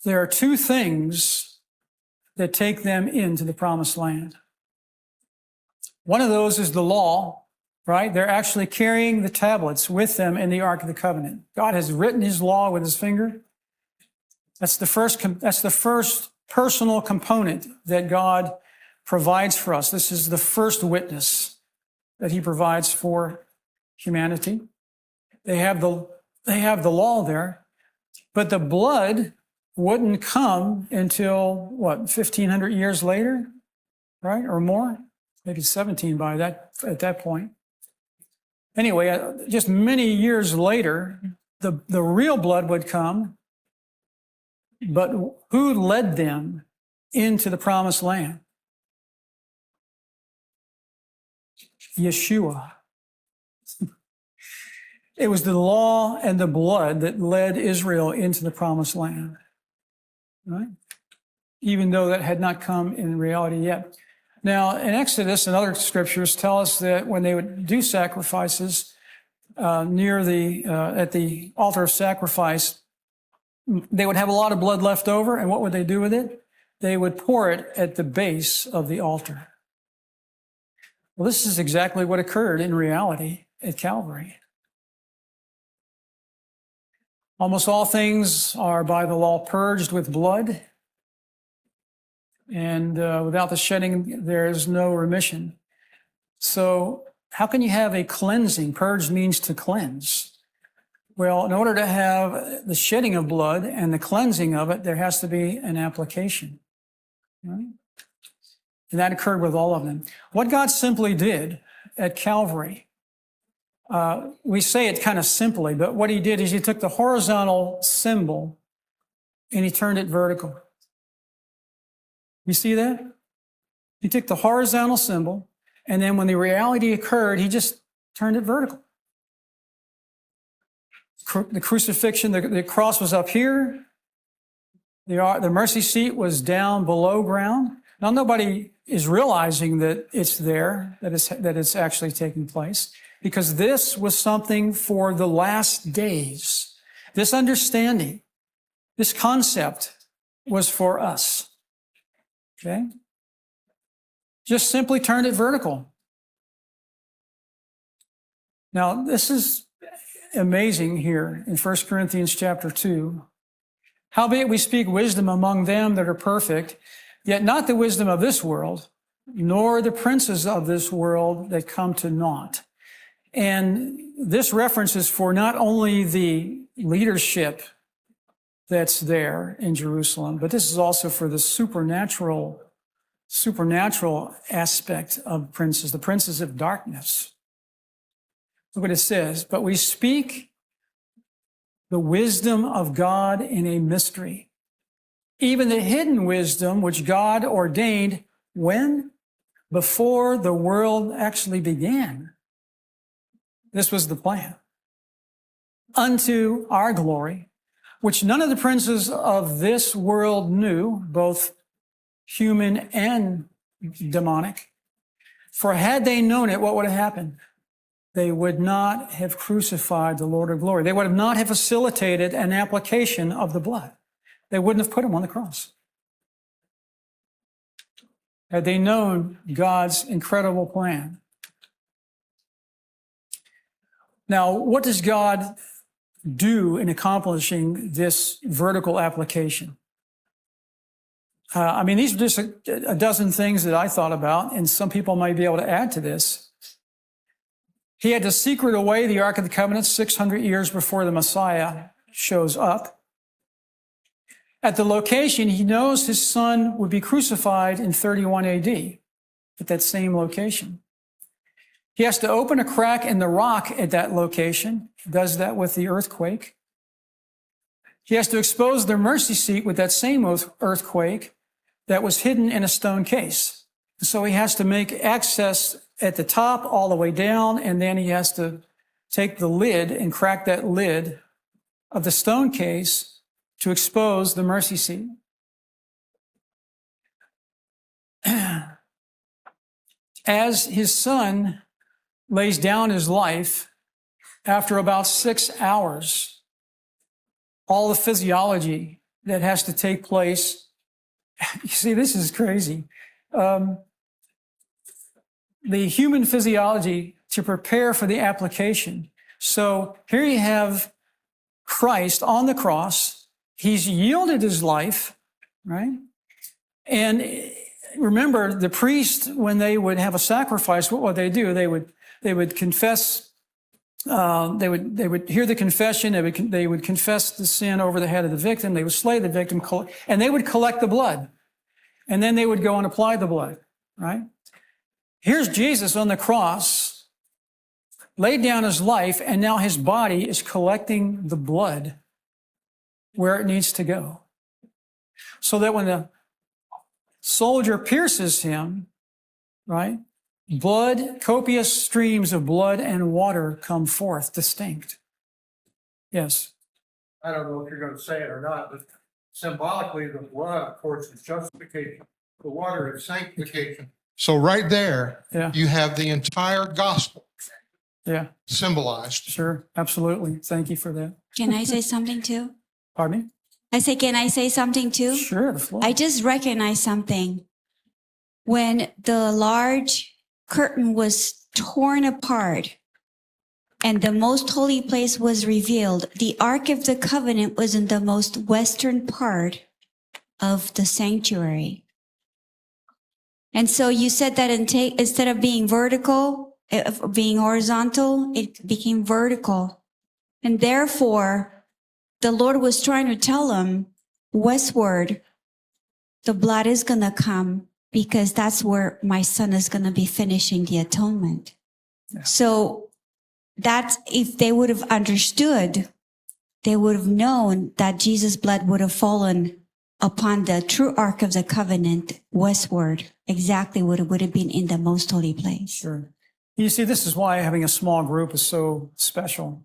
there are two things that take them into the promised land. One of those is the law, right? They're actually carrying the tablets with them in the Ark of the Covenant. God has written his law with his finger. That's the first personal component that God provides for us. This is the first witness that he provides for humanity. They have the law there, but the blood wouldn't come until, 1,500 years later, right? Or more? Maybe 17 at that point. Anyway, just many years later, the real blood would come, but who led them into the promised land? Yeshua. It was the law and the blood that led Israel into the promised land, right? Even though that had not come in reality yet. Now, in Exodus and other scriptures tell us that when they would do sacrifices at the altar of sacrifice, they would have a lot of blood left over, and what would they do with it? They would pour it at the base of the altar. Well, this is exactly what occurred in reality at Calvary. Almost all things are by the law purged with blood, and without the shedding, there is no remission. So how can you have a cleansing? Purged means to cleanse. Well, in order to have the shedding of blood and the cleansing of it, there has to be an application, right? And that occurred with all of them. What God simply did at Calvary, we say it kind of simply, but what he did is he took the horizontal symbol and he turned it vertical. You see that? He took the horizontal symbol, and then when the reality occurred, he just turned it vertical. The crucifixion, the cross was up here. The mercy seat was down below ground. Now, nobody is realizing that it's there, that it's actually taking place, because this was something for the last days. This understanding, this concept was for us. Okay? Just simply turned it vertical. Now, this is amazing here in 1 Corinthians chapter 2. Howbeit we speak wisdom among them that are perfect, yet not the wisdom of this world, nor the princes of this world that come to naught. And this reference is for not only the leadership that's there in Jerusalem, but this is also for the supernatural aspect of princes, the princes of darkness. Look what it says. But we speak the wisdom of God in a mystery, even the hidden wisdom which God ordained when? Before the world actually began. This was the plan. Unto our glory, which none of the princes of this world knew, both human and demonic. For had they known it, what would have happened? They would not have crucified the Lord of glory. They would not have facilitated an application of the blood. They wouldn't have put him on the cross. Had they known God's incredible plan. Now, what does God do in accomplishing this vertical application? These are just a dozen things that I thought about, and some people might be able to add to this. He had to secret away the Ark of the Covenant 600 years before the Messiah shows up. At the location, he knows his son would be crucified in 31 AD at that same location. He has to open a crack in the rock at that location. He does that with the earthquake. He has to expose the mercy seat with that same earthquake that was hidden in a stone case. So he has to make access at the top all the way down, and then he has to take the lid and crack that lid of the stone case to expose the mercy seat. As his son lays down his life, after about 6 hours, all the physiology that has to take place, you see, this is crazy. The human physiology to prepare for the application. So here you have Christ on the cross. He's yielded his life, right? And remember, the priest, when they would have a sacrifice, what would they do? They would confess. They would hear the confession. They would confess the sin over the head of the victim. They would slay the victim, and they would collect the blood, and then they would go and apply the blood. Right? Here's Jesus on the cross, laid down his life, and now his body is collecting the blood where it needs to go, so that when the soldier pierces him, right? Blood, copious streams of blood and water come forth distinct. Yes. I don't know if you're going to say it or not, but symbolically, the blood, of course, is justification. The water is sanctification. So right there, you have the entire gospel symbolized. Sure, absolutely. Thank you for that. Can I say something too? Pardon me? I say, can I say something too? Sure, the floor. I just recognized something. When the large curtain was torn apart and the most holy place was revealed, the Ark of the Covenant was in the most western part of the sanctuary. And so you said that instead of being vertical, being horizontal, it became vertical. And therefore, the Lord was trying to tell him, westward, the blood is going to come because that's where my son is going to be finishing the atonement. Yeah. So that's, if they would have understood, they would have known that Jesus' blood would have fallen upon the true Ark of the Covenant westward, exactly what it would have been in the most holy place. Sure. You see, this is why having a small group is so special,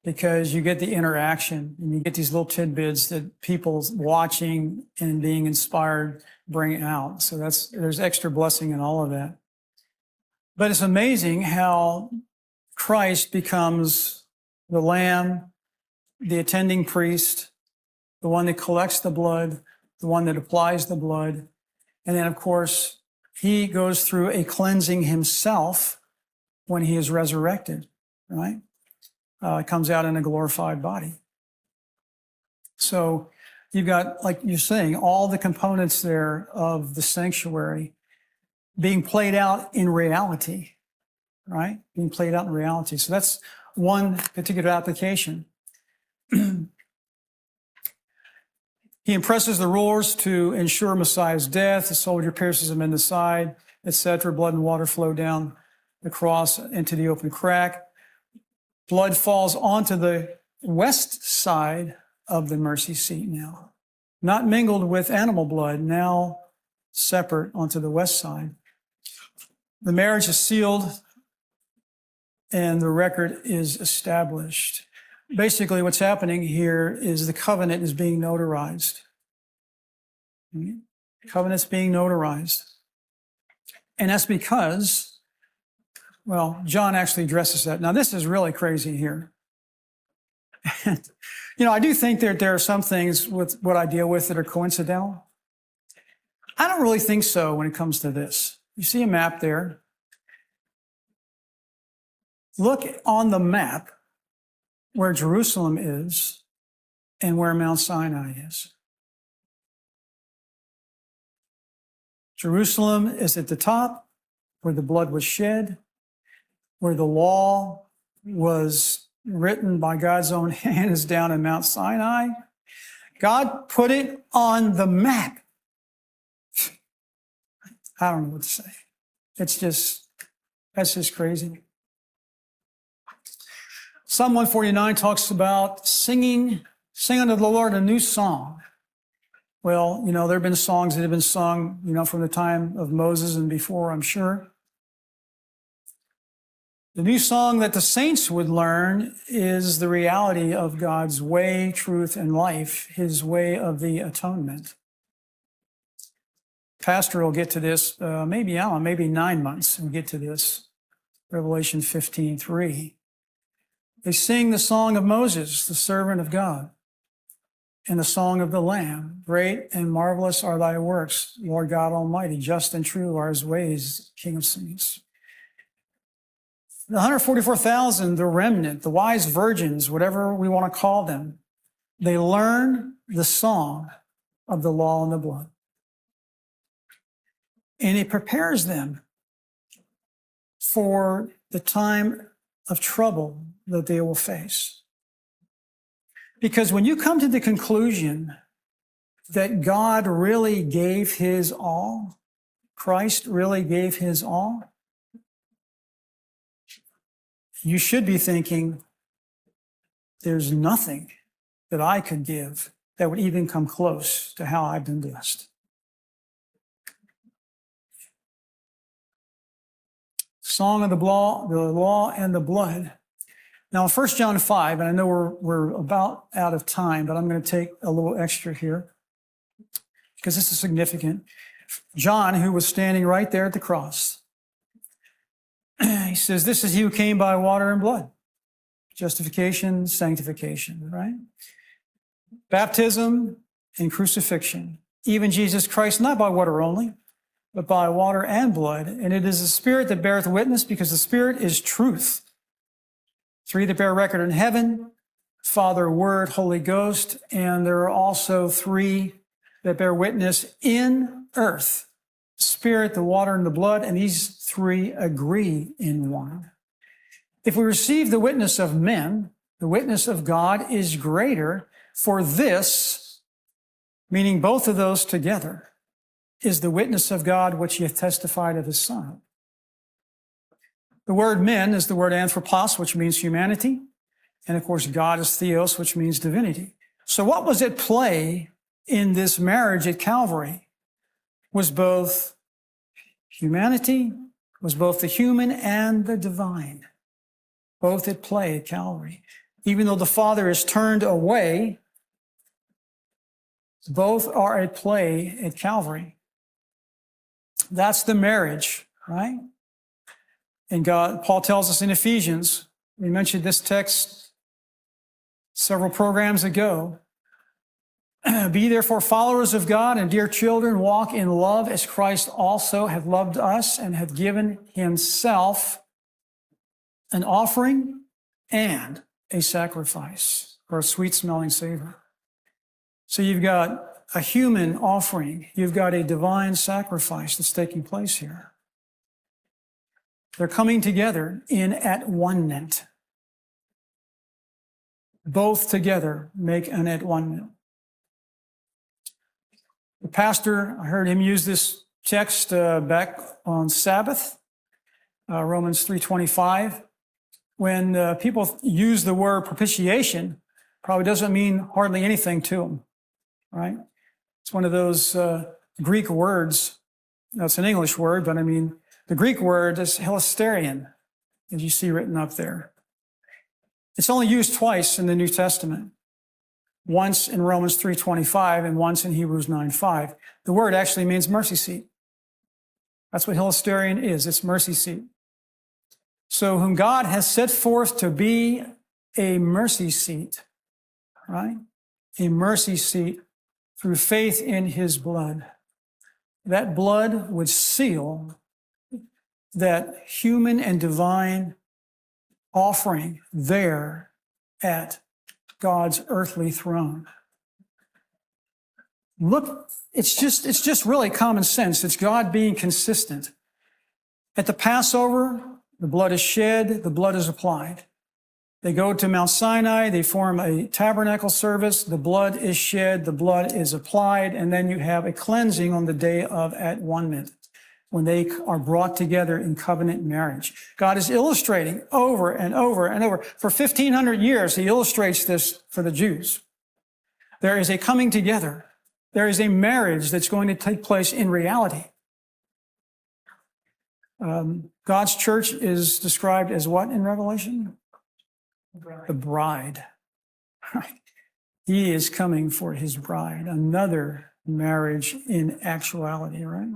because you get the interaction and you get these little tidbits that people watching and being inspired bring out. So there's extra blessing in all of that. But it's amazing how Christ becomes the lamb, the attending priest, the one that collects the blood, the one that applies the blood. And then, of course, he goes through a cleansing himself when he is resurrected, right? Comes out in a glorified body. So you've got, like you're saying, all the components there of the sanctuary being played out in reality, right? Being played out in reality. So that's one particular application. He impresses the rulers to ensure Messiah's death. The soldier pierces him in the side, etc. Blood and water flow down the cross into the open crack. Blood falls onto the west side of the mercy seat now, not mingled with animal blood, now separate onto the west side. The marriage is sealed and the record is established. Basically, what's happening here is the covenant is being notarized. Covenant's being notarized. And that's because, well, John actually addresses that. Now, this is really crazy here. I do think that there are some things with what I deal with that are coincidental. I don't really think so when it comes to this. You see a map there. Look on the map where Jerusalem is and where Mount Sinai is. Jerusalem is at the top, where the blood was shed, where the law was written by God's own hand, is down in Mount Sinai. God put it on the map. I don't know what to say. That's just crazy. Psalm 149 talks about singing Sing unto the Lord a new song. Well, there have been songs that have been sung, from the time of Moses and before, I'm sure. The new song that the saints would learn is the reality of God's way, truth, and life, his way of the atonement. Pastor will get to this, maybe 9 months we'll get to this, Revelation 15:3. They sing the song of Moses, the servant of God, and the song of the Lamb. Great and marvelous are thy works, Lord God Almighty. Just and true are his ways, King of saints. The 144,000, the remnant, the wise virgins, whatever we want to call them, they learn the song of the law and the blood. And it prepares them for the time of trouble that they will face. Because when you come to the conclusion that God really gave his all, Christ really gave his all, you should be thinking, there's nothing that I could give that would even come close to how I've been blessed. Song of the law and the blood. Now, in 1 John 5, and I know we're about out of time, but I'm going to take a little extra here because this is significant. John, who was standing right there at the cross, he says, this is he who came by water and blood. Justification, sanctification, right? Baptism and crucifixion. Even Jesus Christ, not by water only, but by water and blood. And it is the Spirit that beareth witness, because the Spirit is truth. 3 that bear record in heaven, Father, Word, Holy Ghost. And there are also 3 that bear witness in earth. Spirit, the water, and the blood, and these 3 agree in one. If we receive the witness of men, the witness of God is greater, for this, meaning both of those together, is the witness of God which he hath testified of his Son. The word men is the word anthropos, which means humanity, and of course God is theos, which means divinity. So what was at play in this marriage at Calvary was both humanity, was both the human and the divine, both at play at Calvary. Even though the Father is turned away, both are at play at Calvary. That's the marriage, right? And Paul tells us in Ephesians, we mentioned this text several programs ago, be therefore followers of God and dear children, walk in love as Christ also hath loved us and hath given himself an offering and a sacrifice, or a sweet smelling savor. So you've got a human offering. You've got a divine sacrifice that's taking place here. They're coming together in at one-ment. Both together make an at one-ment. The pastor, I heard him use this text back on Sabbath, Romans 3:25. When people use the word propitiation, probably doesn't mean hardly anything to them, right? It's one of those Greek words. No, it's an English word, but I mean, the Greek word is hilasterion, as you see written up there. It's only used twice in the New Testament. Once in Romans 3:25 and once in Hebrews 9:5. The word actually means mercy seat. That's what hilasterion is. It's mercy seat. So whom God has set forth to be a mercy seat, right? A mercy seat through faith in his blood. That blood would seal that human and divine offering there at God's earthly throne. Look, it's just really common sense. It's God being consistent. At the Passover, the blood is shed, the blood is applied. They go to Mount Sinai, they form a tabernacle service, the blood is shed, the blood is applied, and then you have a cleansing on the day of at one-ment, when they are brought together in covenant marriage. God is illustrating over and over and over. For 1,500 years, he illustrates this for the Jews. There is a coming together. There is a marriage that's going to take place in reality. God's church is described as what in Revelation? The bride. He is coming for his bride, another marriage in actuality, right?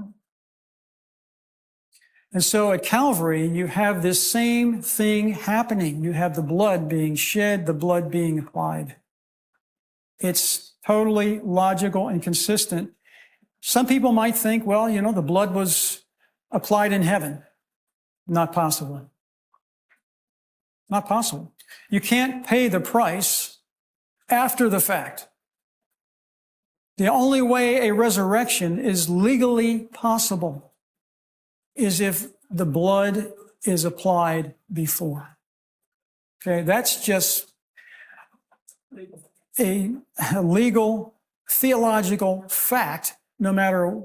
And so at Calvary, you have this same thing happening. You have the blood being shed, the blood being applied. It's totally logical and consistent. Some people might think, well, the blood was applied in heaven. Not possible. Not possible. You can't pay the price after the fact. The only way a resurrection is legally possible is if the blood is applied before. Okay, that's just a legal, theological fact, no matter,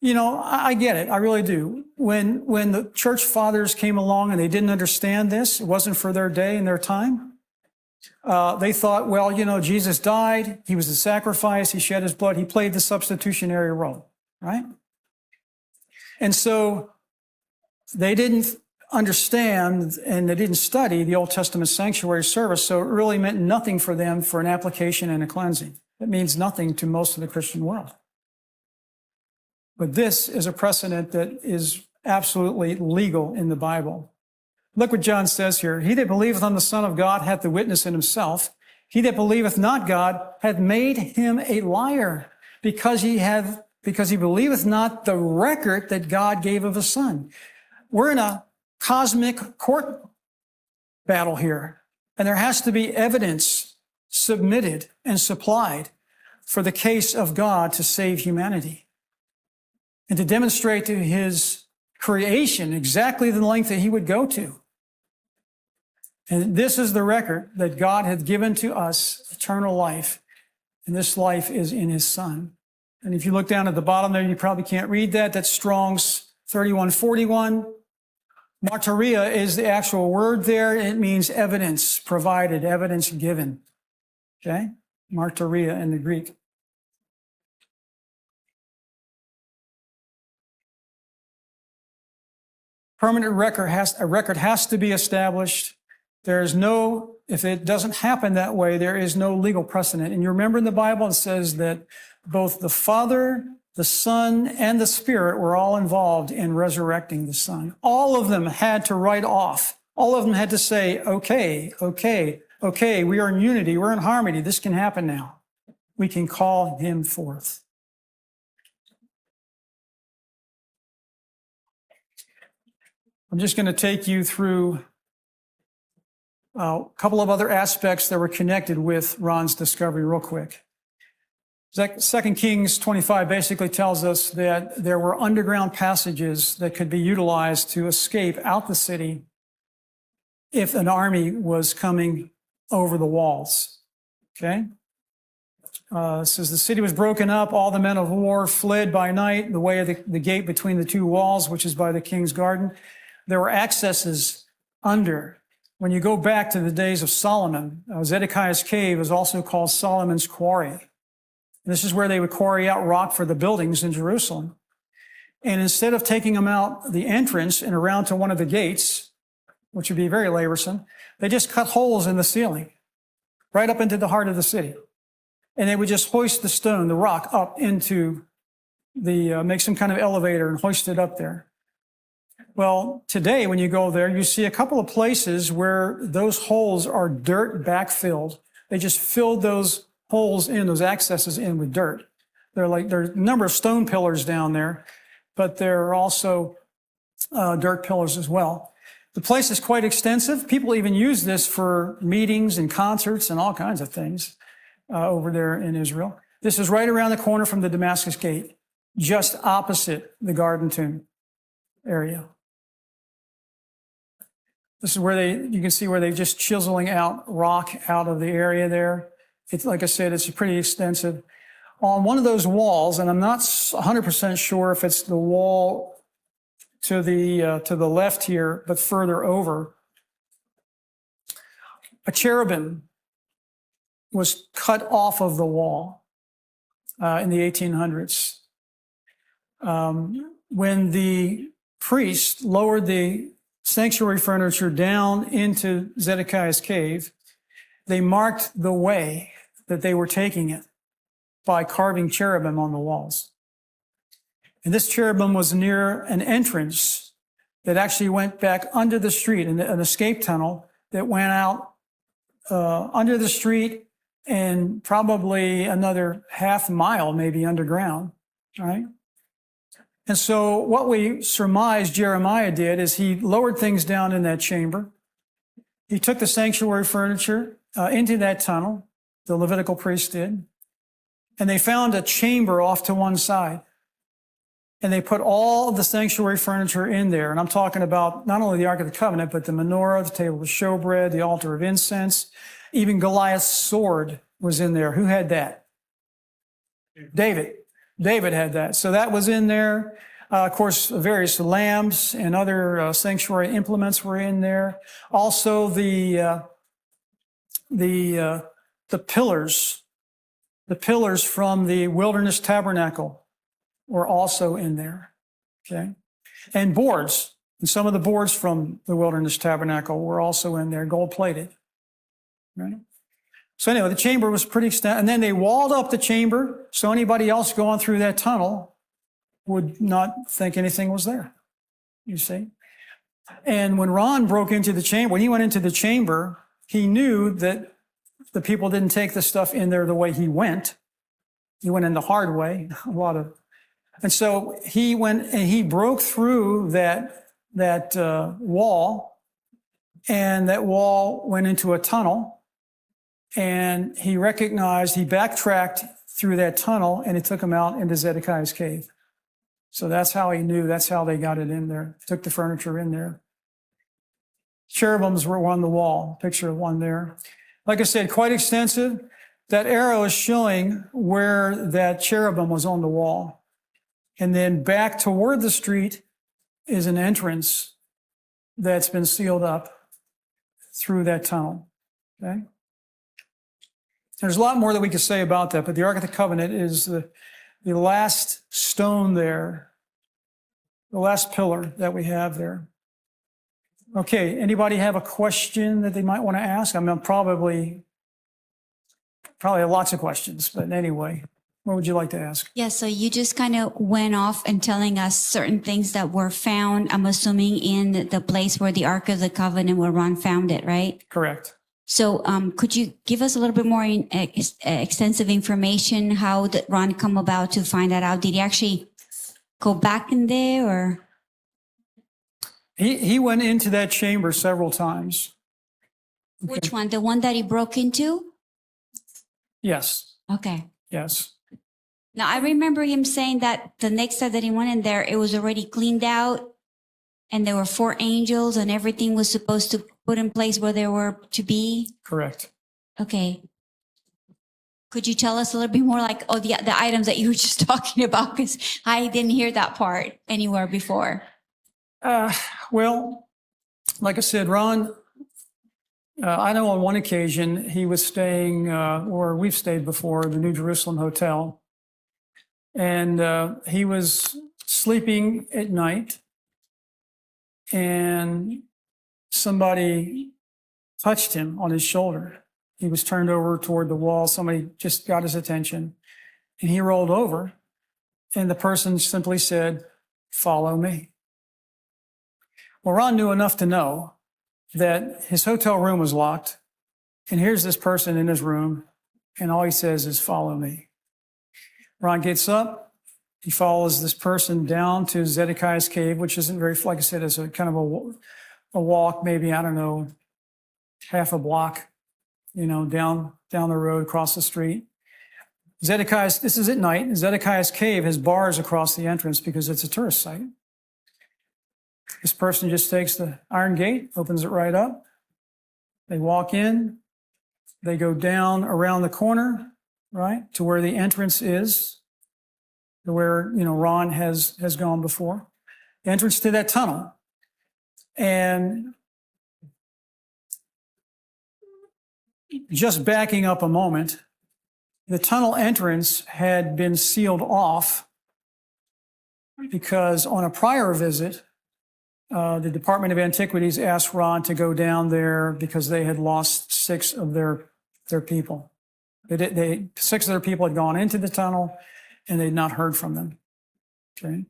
I get it. I really do. When the church fathers came along and they didn't understand this, it wasn't for their day and their time. They thought, well, Jesus died. He was the sacrifice. He shed his blood. He played the substitutionary role, right? And so they didn't understand and they didn't study the Old Testament sanctuary service. So it really meant nothing for them for an application and a cleansing. It means nothing to most of the Christian world. But this is a precedent that is absolutely legal in the Bible. Look what John says here. He that believeth on the Son of God hath the witness in himself. He that believeth not God hath made him a liar, because he believeth not the record that God gave of his Son. We're in a cosmic court battle here, and there has to be evidence submitted and supplied for the case of God to save humanity and to demonstrate to his creation exactly the length that he would go to. And this is the record that God hath given to us, eternal life, and this life is in his Son. And if you look down at the bottom there, you probably can't read that. That's Strong's 3141. Martyria is the actual word there. It means evidence provided, evidence given. Okay? Martyria in the Greek. Permanent record has to be established. If it doesn't happen that way, there is no legal precedent. And you remember in the Bible, it says that both the Father, the Son, and the Spirit were all involved in resurrecting the Son. All of them had to write off. All of them had to say, okay, we are in unity, we're in harmony, this can happen now. We can call him forth. I'm just going to take you through a couple of other aspects that were connected with Ron's discovery real quick. 2 Kings 25 basically tells us that there were underground passages that could be utilized to escape out the city if an army was coming over the walls. Okay? It says the city was broken up, all the men of war fled by night, the way of the gate between the two walls, which is by the king's garden. There were accesses under. When you go back to the days of Solomon, Zedekiah's cave is also called Solomon's quarry. This is where they would quarry out rock for the buildings in Jerusalem. And instead of taking them out the entrance and around to one of the gates, which would be very laborsome, they just cut holes in the ceiling right up into the heart of the city. And they would just hoist the stone, the rock, up into make some kind of elevator and hoist it up there. Well, today when you go there, you see a couple of places where those holes are dirt backfilled. They just filled those holes in, those accesses in with dirt. There's a number of stone pillars down there, but there are also dirt pillars as well. The place is quite extensive. People even use this for meetings and concerts and all kinds of things over there in Israel. This is right around the corner from the Damascus Gate, just opposite the Garden Tomb area. This is where you can see where they're just chiseling out rock out of the area there. It's, like I said, it's pretty extensive. On one of those walls, and I'm not 100% sure if it's the wall to the left here, but further over, a cherubim was cut off of the wall in the 1800s. When the priest lowered the sanctuary furniture down into Zedekiah's cave, they marked the way that they were taking it by carving cherubim on the walls. And this cherubim was near an entrance that actually went back under the street, an escape tunnel that went out under the street and probably another half mile, maybe underground, right? And so what we surmise Jeremiah did is he lowered things down in that chamber. He took the sanctuary furniture into that tunnel, the Levitical priest did, and they found a chamber off to one side. And they put all of the sanctuary furniture in there. And I'm talking about not only the Ark of the Covenant, but the menorah, the table of showbread, the altar of incense. Even Goliath's sword was in there. Who had that? David. David had that. So that was in there. Of course, various lambs and other sanctuary implements were in there. Also, the pillars from the wilderness tabernacle were also in there. Okay, and boards, and some of the boards from the wilderness tabernacle were also in there, gold plated. Right. So anyway, the chamber was pretty extensive, and then they walled up the chamber so anybody else going through that tunnel would not think anything was there. You see? And when Ron broke into the chamber, when he went into the chamber, he knew that the people didn't take the stuff in there the way he went. He went in the hard way, and so he went and he broke through that wall, and that wall went into a tunnel. And he backtracked through that tunnel, and it took him out into Zedekiah's cave. So that's how he knew, that's how they got it in there, took the furniture in there. Cherubims were on the wall, picture of one there. Like I said, quite extensive. That arrow is showing where that cherubim was on the wall. And then back toward the street is an entrance that's been sealed up through that tunnel, okay? There's a lot more that we could say about that, but the Ark of the Covenant is the last stone there, the last pillar that we have there. Okay, anybody have a question that they might want to ask? I mean, probably have lots of questions, but anyway, what would you like to ask? Yeah, so you just kind of went off and telling us certain things that were found, I'm assuming, in the place where the Ark of the Covenant, where Ron found it, right? Correct. So could you give us a little bit more extensive information? How did Ron come about to find that out? Did he actually go back in there, or? He went into that chamber several times. Okay. Which one? The one that he broke into? Yes. Okay. Yes. Now, I remember him saying that the next time that he went in there, it was already cleaned out, and there were 4 angels, and everything was supposed to put in place where they were to be? Correct. Okay. Could you tell us a little bit more, like, the items that you were just talking about? Because I didn't hear that part anywhere before. Well, like I said, Ron, I know on one occasion he was staying, or we've stayed before, the New Jerusalem Hotel. And he was sleeping at night, and somebody touched him on his shoulder. He was turned over toward the wall. Somebody just got his attention, and he rolled over, and the person simply said, "Follow me." Well, Ron knew enough to know that his hotel room was locked, and here's this person in his room, and all he says is, "Follow me." Ron gets up. He follows this person down to Zedekiah's cave, which isn't very, like I said, it's a kind of a walk, maybe, I don't know, half a block, down the road, across the street. This is at night. Zedekiah's cave has bars across the entrance because it's a tourist site. This person just takes the iron gate, opens it right up. They walk in. They go down around the corner, right, to where the entrance is, to where, Ron has gone before. The entrance to that tunnel. And just backing up a moment, the tunnel entrance had been sealed off because on a prior visit, the Department of Antiquities asked Ron to go down there because they had lost 6 of their people. 6 of their people had gone into the tunnel and they'd not heard from them. Okay.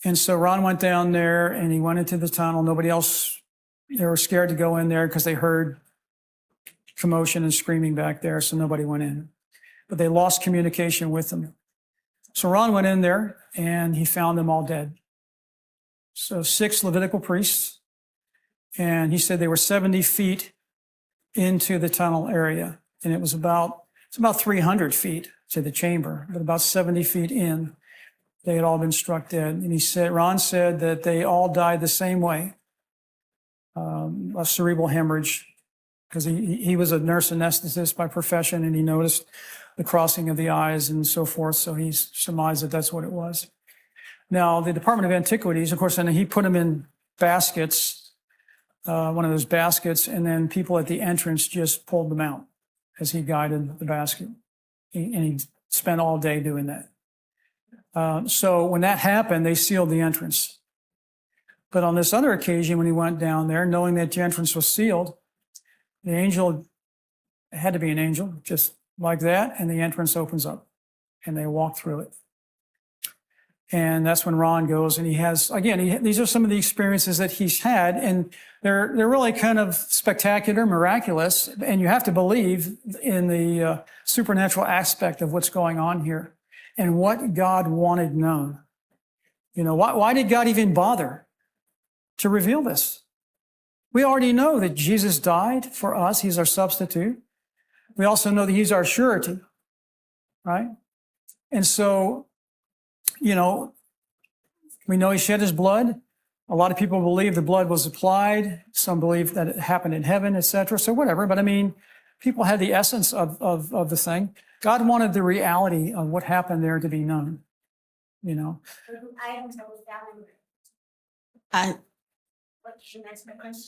And so Ron went down there and he went into the tunnel. Nobody else, they were scared to go in there because they heard commotion and screaming back there. So nobody went in, but they lost communication with them. So Ron went in there and he found them all dead. So 6 Levitical priests, and he said they were 70 feet into the tunnel area. And it's about 300 feet to the chamber, but about 70 feet in, they had all been struck dead. And Ron said that they all died the same way, a cerebral hemorrhage, because he was a nurse anesthetist by profession, and he noticed the crossing of the eyes and so forth. So he surmised that that's what it was. Now, the Department of Antiquities, of course, and he put them in baskets, one of those baskets, and then people at the entrance just pulled them out as he guided the basket. And he spent all day doing that. So when that happened, they sealed the entrance. But on this other occasion, when he went down there, knowing that the entrance was sealed, the angel, it had to be an angel, just like that, and the entrance opens up, and they walk through it. And that's when Ron goes, and he has, again, these are some of the experiences that he's had, and they're really kind of spectacular, miraculous, and you have to believe in the supernatural aspect of what's going on here and what God wanted known. You know, why did God even bother to reveal this? We already know that Jesus died for us. He's our substitute. We also know that he's our surety, right? And so, you know, we know he shed his blood. A lot of people believe the blood was applied. Some believe that it happened in heaven, etc. So whatever. But I mean, people had the essence of the thing. God wanted the reality of what happened there to be known, you know. Items that was found. What did you mention?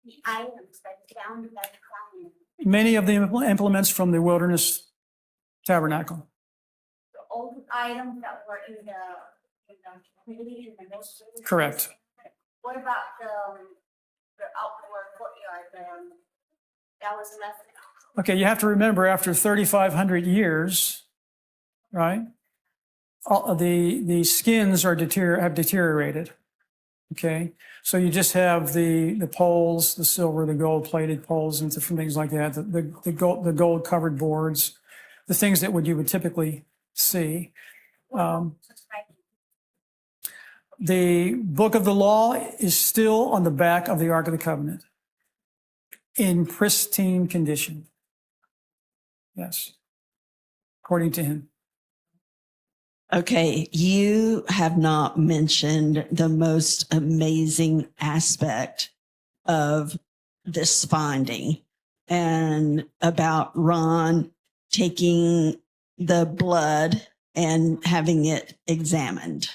The items that found that found. Many of the implements from the wilderness tabernacle. The old items that were in the Correct. What about the outdoor courtyard that was left? Okay, you have to remember, after 3,500 years, right? The skins have deteriorated. Okay, so you just have the poles, the silver, the gold-plated poles, and different things like that. The gold-covered boards, the things that you would typically see. The book of the law is still on the back of the Ark of the Covenant in pristine condition. Yes, according to him. Okay, you have not mentioned the most amazing aspect of this finding, and about Ron taking the blood and having it examined.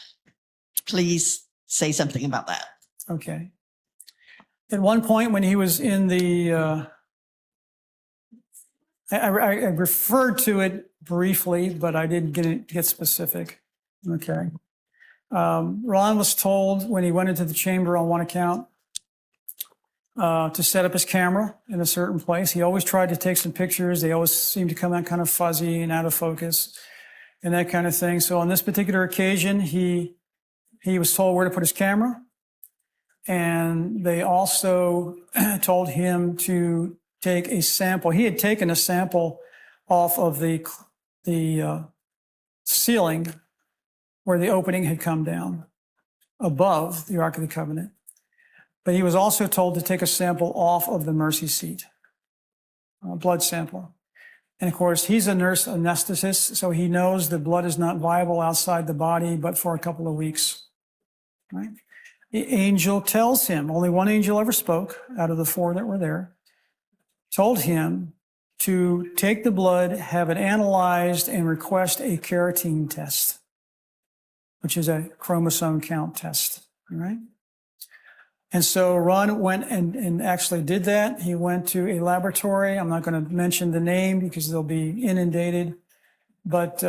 Please say something about that. Okay. At one point when he was in the, I referred to it briefly, but I didn't get specific. Okay. Ron was told when he went into the chamber on one account to set up his camera in a certain place. He always tried to take some pictures. They always seemed to come out kind of fuzzy and out of focus and that kind of thing. So on this particular occasion, he was told where to put his camera. And they also told him to take a sample. He had taken a sample off of the ceiling where the opening had come down above the Ark of the Covenant. But he was also told to take a sample off of the mercy seat, a blood sample. And of course, he's a nurse anesthetist, so he knows that blood is not viable outside the body, but for a couple of weeks. Right? The angel tells him, only one angel ever spoke out of the 4 that were there, told him to take the blood, have it analyzed, and request a keratin test, which is a chromosome count test. All right? And so Ron went and actually did that. He went to a laboratory. I'm not going to mention the name because they'll be inundated. But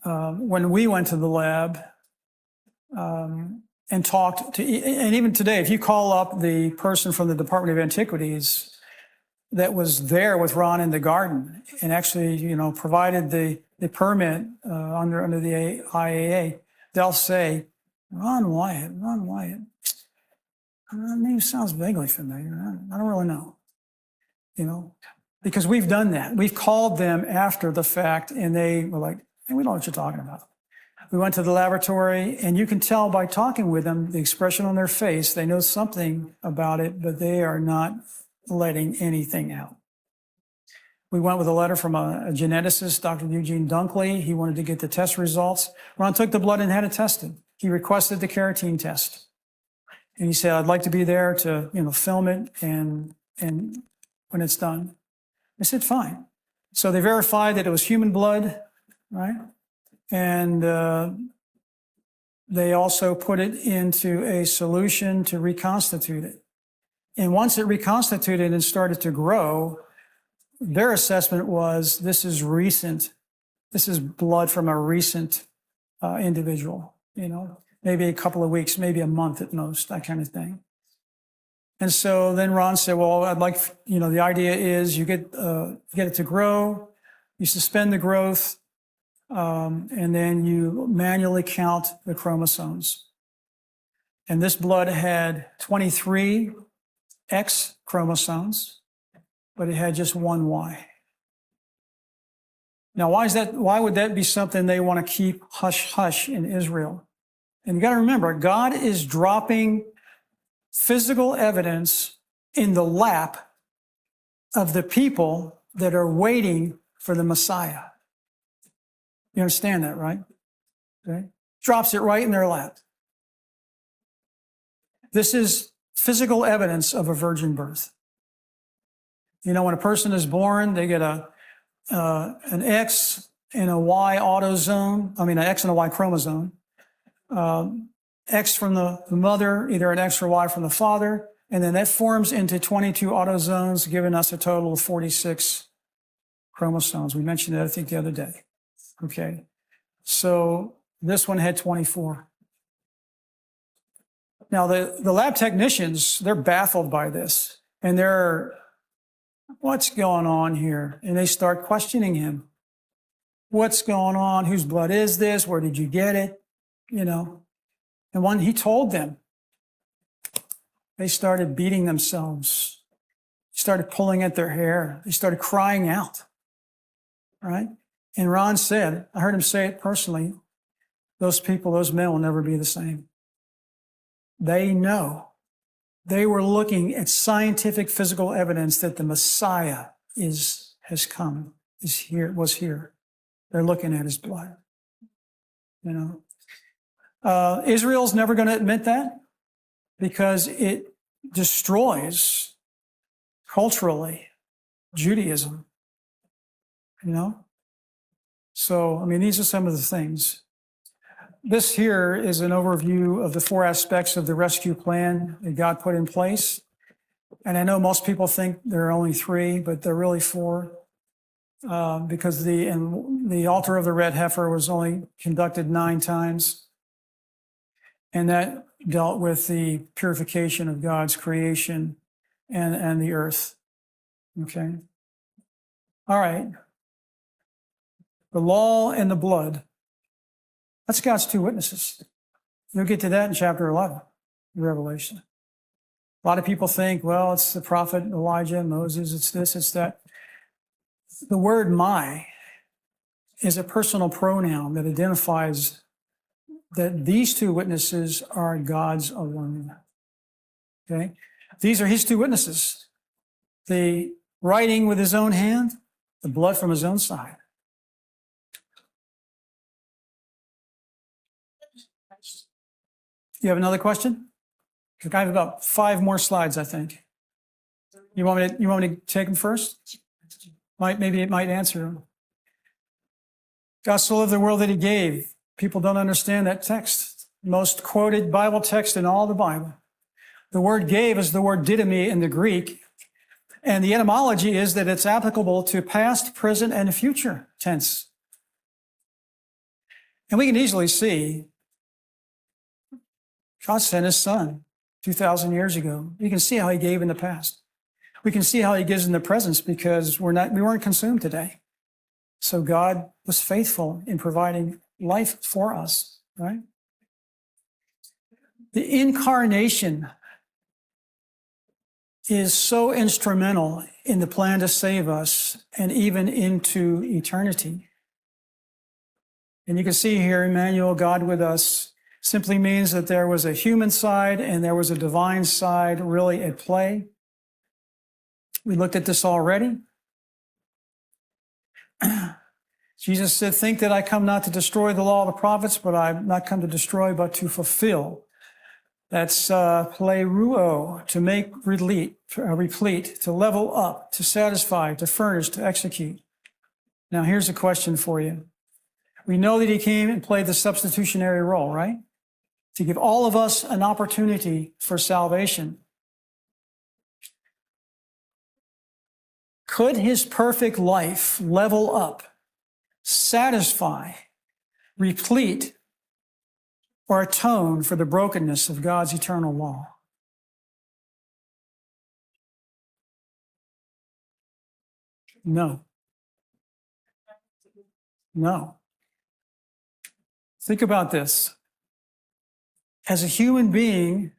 when we went to the lab and talked to, and even today, if you call up the person from the Department of Antiquities that was there with Ron in the garden and actually, provided the permit under the IAA, they'll say, Ron Wyatt. Name sounds vaguely familiar. I don't really know, because we've done that. We've called them after the fact and they were like, hey, we don't know what you're talking about. We went to the laboratory and you can tell by talking with them, the expression on their face, they know something about it, but they are not letting anything out. We went with a letter from a geneticist, Dr. Eugene Dunkley. He wanted to get the test results. Ron took the blood and had it tested. He requested the carotene test. And he said, I'd like to be there to, film it and when it's done. I said, fine. So they verified that it was human blood, right? And they also put it into a solution to reconstitute it. And once it reconstituted and started to grow, their assessment was this is recent. This is blood from a recent individual, maybe a couple of weeks, maybe a month at most, that kind of thing. And so then Ron said, well, I'd like, the idea is you get it to grow, you suspend the growth, and then you manually count the chromosomes. And this blood had 23 X chromosomes, but it had just one Y. Now, why is that? Why would that be something they want to keep hush hush in Israel? And you got to remember, God is dropping physical evidence in the lap of the people that are waiting for the Messiah. You understand that, right? Okay. Drops it right in their lap. This is physical evidence of a virgin birth. When a person is born, they get an X and a Y autosome, an X and a Y chromosome. X from the mother, either an X or Y from the father, and then that forms into 22 autosomes, giving us a total of 46 chromosomes. We mentioned that, I think, the other day. Okay. So this one had 24. Now, the lab technicians, they're baffled by this, and they're, what's going on here? And they start questioning him. What's going on? Whose blood is this? Where did you get it? And when he told them, they started beating themselves, started pulling at their hair. They started crying out, right? And Ron said, I heard him say it personally, those people, those men will never be the same. They know. They were looking at scientific physical evidence that the Messiah has come, was here. They're looking at his blood. Israel's never going to admit that because it destroys culturally Judaism. So, these are some of the things. This here is an overview of the 4 aspects of the rescue plan that God put in place. And I know most people think there are only 3, but there are really 4. Because the altar of the red heifer was only conducted 9 times. And that dealt with the purification of God's creation and the earth. Okay. All right. The law and the blood. That's God's 2 witnesses. You'll get to that in chapter 11, Revelation. A lot of people think, well, it's the prophet Elijah, Moses, it's this, it's that. The word my is a personal pronoun that identifies that these 2 witnesses are God's alone. Okay? These are his 2 witnesses. The writing with his own hand, the blood from his own side. You have another question? I have about 5 more slides, I think. You want me to take them first? Maybe it might answer them. God so loved the world that he gave. People don't understand that text. Most quoted Bible text in all the Bible. The word gave is the word didomi in the Greek. And the etymology is that it's applicable to past, present, and future tense. And we can easily see God sent his son 2,000 years ago. You can see how he gave in the past. We can see how he gives in the present because we weren't consumed today. So God was faithful in providing life for us, right? The incarnation is so instrumental in the plan to save us and even into eternity. And you can see here, Emmanuel, God with us, simply means that there was a human side and there was a divine side really at play. We looked at this already. Jesus said, think that I come not to destroy the law of the prophets, but I've not come to destroy, but to fulfill. That's plereuo, to make replete, to level up, to satisfy, to furnish, to execute. Now, here's a question for you. We know that he came and played the substitutionary role, right? To give all of us an opportunity for salvation. Could his perfect life level up, satisfy, replete, or atone for the brokenness of God's eternal law? No. No. Think about this. As a human being,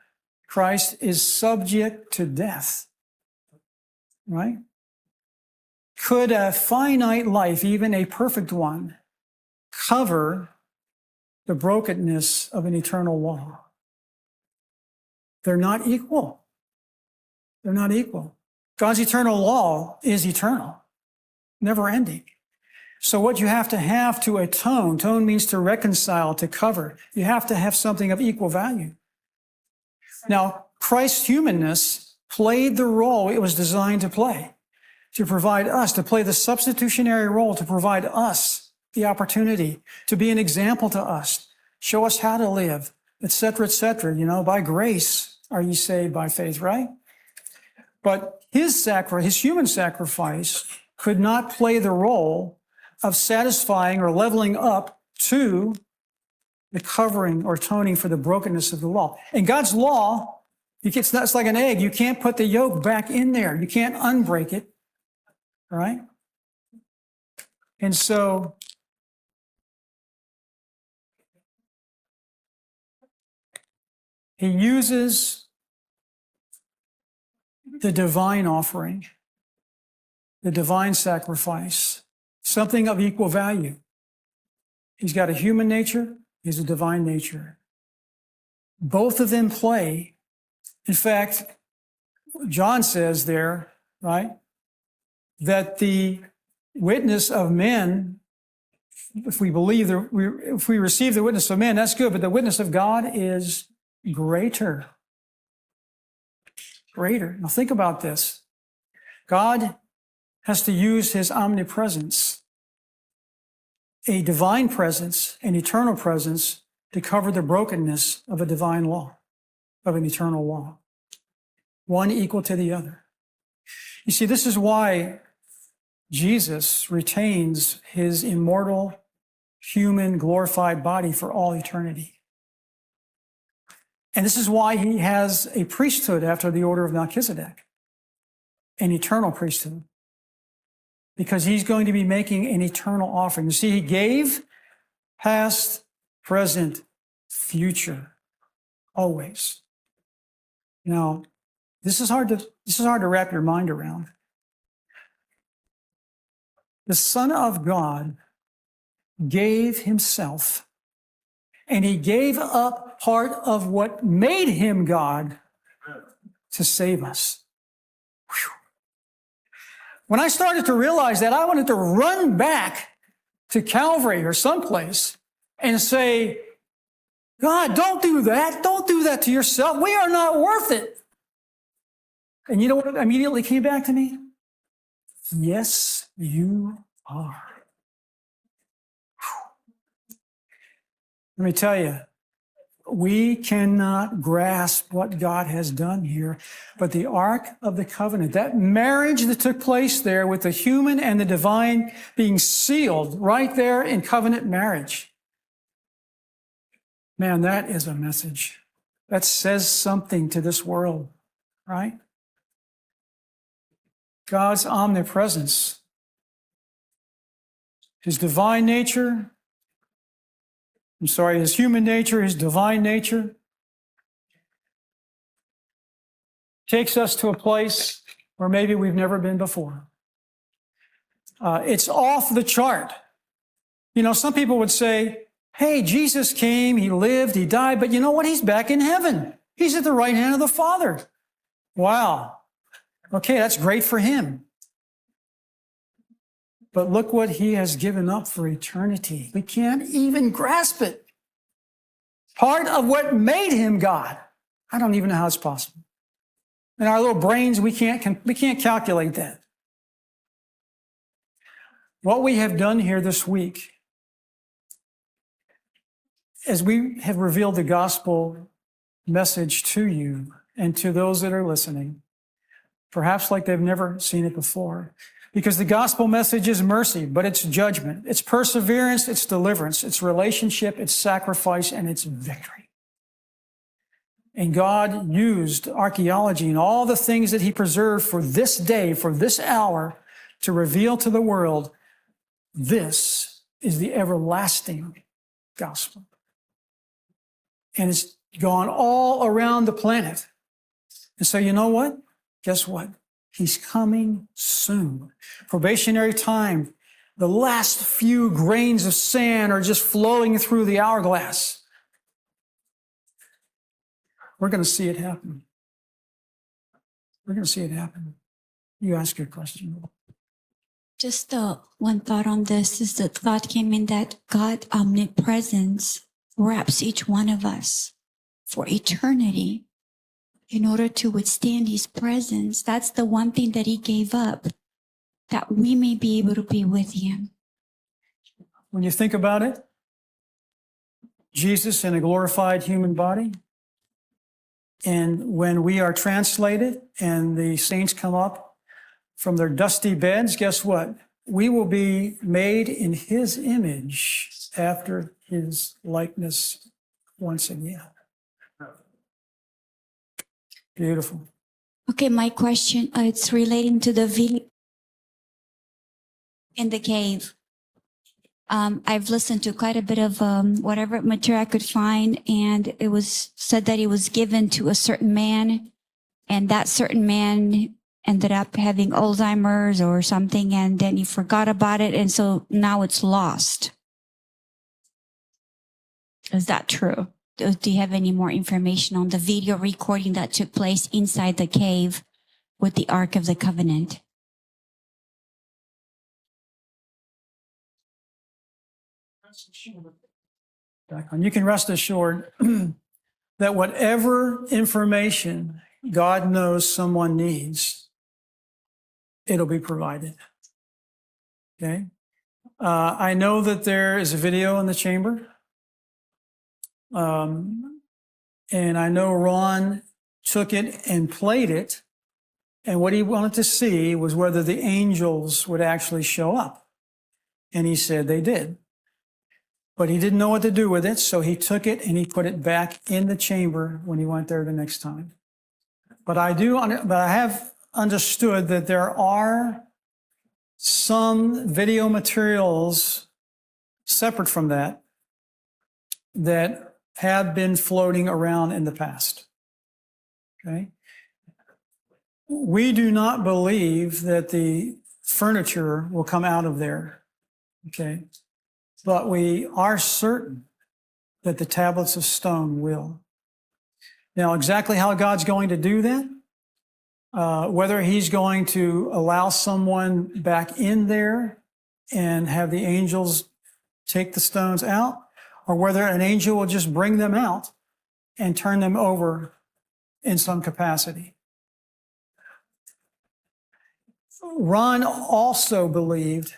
Christ is subject to death, right? Could a finite life, even a perfect one, cover the brokenness of an eternal law? They're not equal. They're not equal. God's eternal law is eternal, never ending. So what you have to atone means to reconcile, to cover. You have to have something of equal value. Now, Christ's humanness played the role it was designed to play, to provide us, to play the substitutionary role, to provide us the opportunity to be an example to us, show us how to live, et cetera, by grace are ye saved by faith, right? But his human sacrifice could not play the role of satisfying or leveling up to the covering or atoning for the brokenness of the law. And God's law, it's like an egg. You can't put the yolk back in there. You can't unbreak it, all right? And so he uses the divine offering, the divine sacrifice, something of equal value. He's got a human nature, he's a divine nature. Both of them play. In fact, John says there, right, that the witness of men, if we receive the witness of men, that's good, but the witness of God is greater. Greater. Now think about this. God has to use his omnipresence, a divine presence, an eternal presence, to cover the brokenness of a divine law, of an eternal law. One equal to the other. You see, this is why Jesus retains his immortal, human, glorified body for all eternity. And this is why he has a priesthood after the order of Melchizedek, an eternal priesthood, because he's going to be making an eternal offering. You see, he gave past, present, future, always. Now, this is hard to wrap your mind around. The Son of God gave himself, and he gave up part of what made him God to save us. Whew. When I started to realize that, I wanted to run back to Calvary or someplace and say, God, don't do that. Don't do that to yourself. We are not worth it. And you know what immediately came back to me? Yes, you are. Whew. Let me tell you, We cannot grasp what God has done here. But the Ark of the Covenant, that marriage that took place there with the human and the divine being sealed right there in covenant marriage. Man, that is a message. That says something to this world, right? God's omnipresence, his divine nature, his human nature, his divine nature, takes us to a place where maybe we've never been before. It's off the chart. You know, some people would say, hey, Jesus came, he lived, he died, but you know what? He's back in heaven. He's at the right hand of the Father. Wow. Okay, that's great for him. But look what he has given up for eternity. We can't even grasp it. Part of what made him God. I don't even know how it's possible. In our little brains, we can't calculate that. What we have done here this week, as we have revealed the gospel message to you and to those that are listening, perhaps like they've never seen it before, because the gospel message is mercy, but it's judgment, it's perseverance, it's deliverance, it's relationship, it's sacrifice, and it's victory. And God used archaeology and all the things that he preserved for this day, for this hour, to reveal to the world, this is the everlasting gospel. And it's gone all around the planet. And so you know what? Guess what? He's coming soon. Probationary time. The last few grains of sand are just flowing through the hourglass. We're going to see it happen. We're going to see it happen. You ask your question. Just one thought on this is that thought came in that God omnipresence wraps each one of us for eternity in order to withstand his presence. That's the one thing that he gave up, that we may be able to be with him. When you think about it, Jesus in a glorified human body, and when we are translated and the saints come up from their dusty beds, guess what? We will be made in his image after his likeness once again. Beautiful. Okay, my question, it's relating to the video in the cave. I've listened to quite a bit of whatever material I could find, and it was said that it was given to a certain man, and that certain man ended up having Alzheimer's or something, and then he forgot about it, and so now it's lost. Is that true? Do you have any more information on the video recording that took place inside the cave with the Ark of the Covenant? You can rest assured that whatever information God knows someone needs, it'll be provided. Okay? I know that there is a video in the chamber. And I know Ron took it and played it. And what he wanted to see was whether the angels would actually show up. And he said they did. But he didn't know what to do with it, so he took it and he put it back in the chamber when he went there the next time. But I have understood that there are some video materials separate from that have been floating around in the past. Okay? We do not believe that the furniture will come out of there. Okay? But we are certain that the tablets of stone will. Now, exactly how God's going to do that, whether he's going to allow someone back in there and have the angels take the stones out, or whether an angel will just bring them out and turn them over in some capacity. Ron also believed,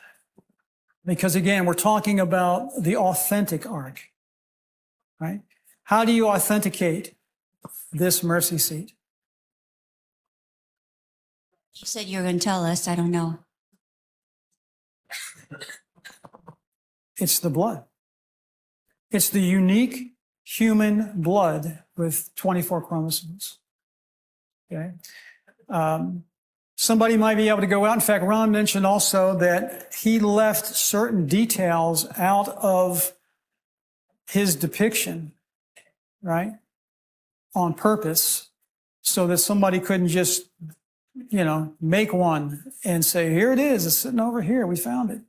because again, we're talking about the authentic ark, right? How do you authenticate this mercy seat? You said you were going to tell us. I don't know. It's the blood. It's the unique human blood with 24 chromosomes. Okay. Somebody might be able to go out. In fact, Ron mentioned also that he left certain details out of his depiction, right? On purpose, so that somebody couldn't just, make one and say, here it is, it's sitting over here, we found it.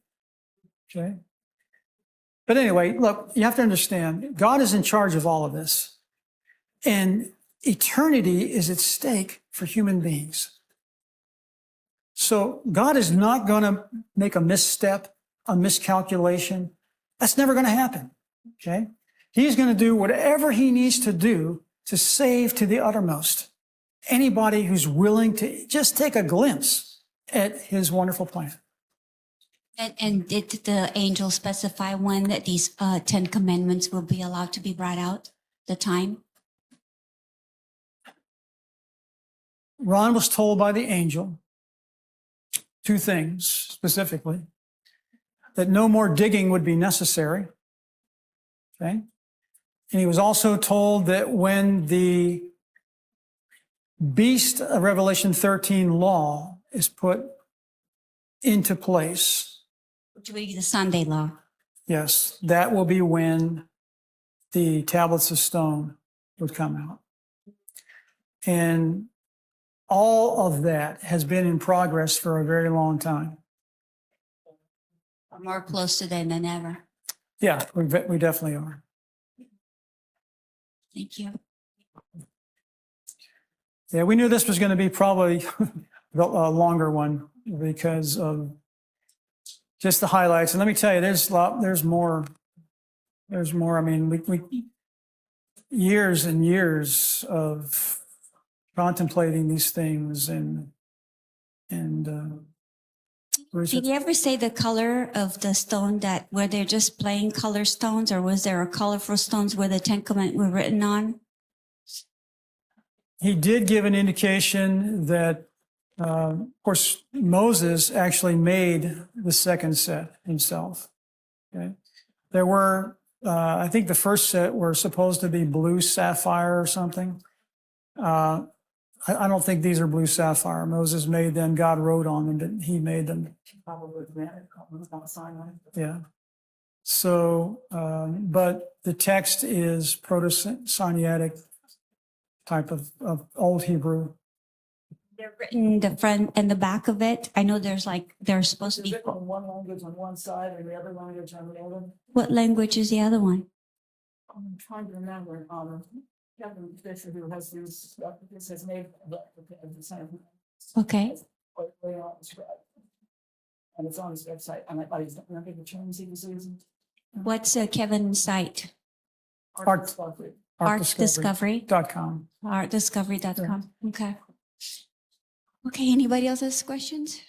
Okay. But anyway, look, you have to understand, God is in charge of all of this. And eternity is at stake for human beings. So God is not going to make a misstep, a miscalculation. That's never going to happen. Okay. He's going to do whatever he needs to do to save to the uttermost anybody who's willing to just take a glimpse at his wonderful plan. And did the angel specify when that these 10 commandments will be allowed to be brought out? The time? Ron was told by the angel two things specifically: that no more digging would be necessary. Okay. And he was also told that when the beast of Revelation 13 law is put into place, Which would be the Sunday law. yes, that will be when the tablets of stone would come out. And all of that has been in progress for a very long time. More close to them than ever. Yeah, we definitely are. Thank you. Yeah, we knew this was going to be probably a longer one because of just the highlights. And let me tell you, there's more. There's more. I mean, we years and years of contemplating these things and Did you ever say the color of the stone that were they just plain color stones, or was there a colorful stones where the 10 Commandments were written on? he did give an indication that, of course, Moses actually made the second set himself. Okay, there were, I think, the first set were supposed to be blue sapphire or something. I don't think these are blue sapphire. Moses made them. God wrote on them, but he made them. Yeah. So, but the text is Proto-Sinaitic type of Old Hebrew. They're written the front and the back of it. I know there's supposed to be. One language on one side and the other language on the other. What language is the other one? I'm trying to remember. Kevin Fisher, who has this has made the same. Okay. And it's on his website. And I don't remember the terms he was using. What's Kevin's site? ArkDiscovery.com. Artdiscovery.com. Okay. Okay. Anybody else has questions?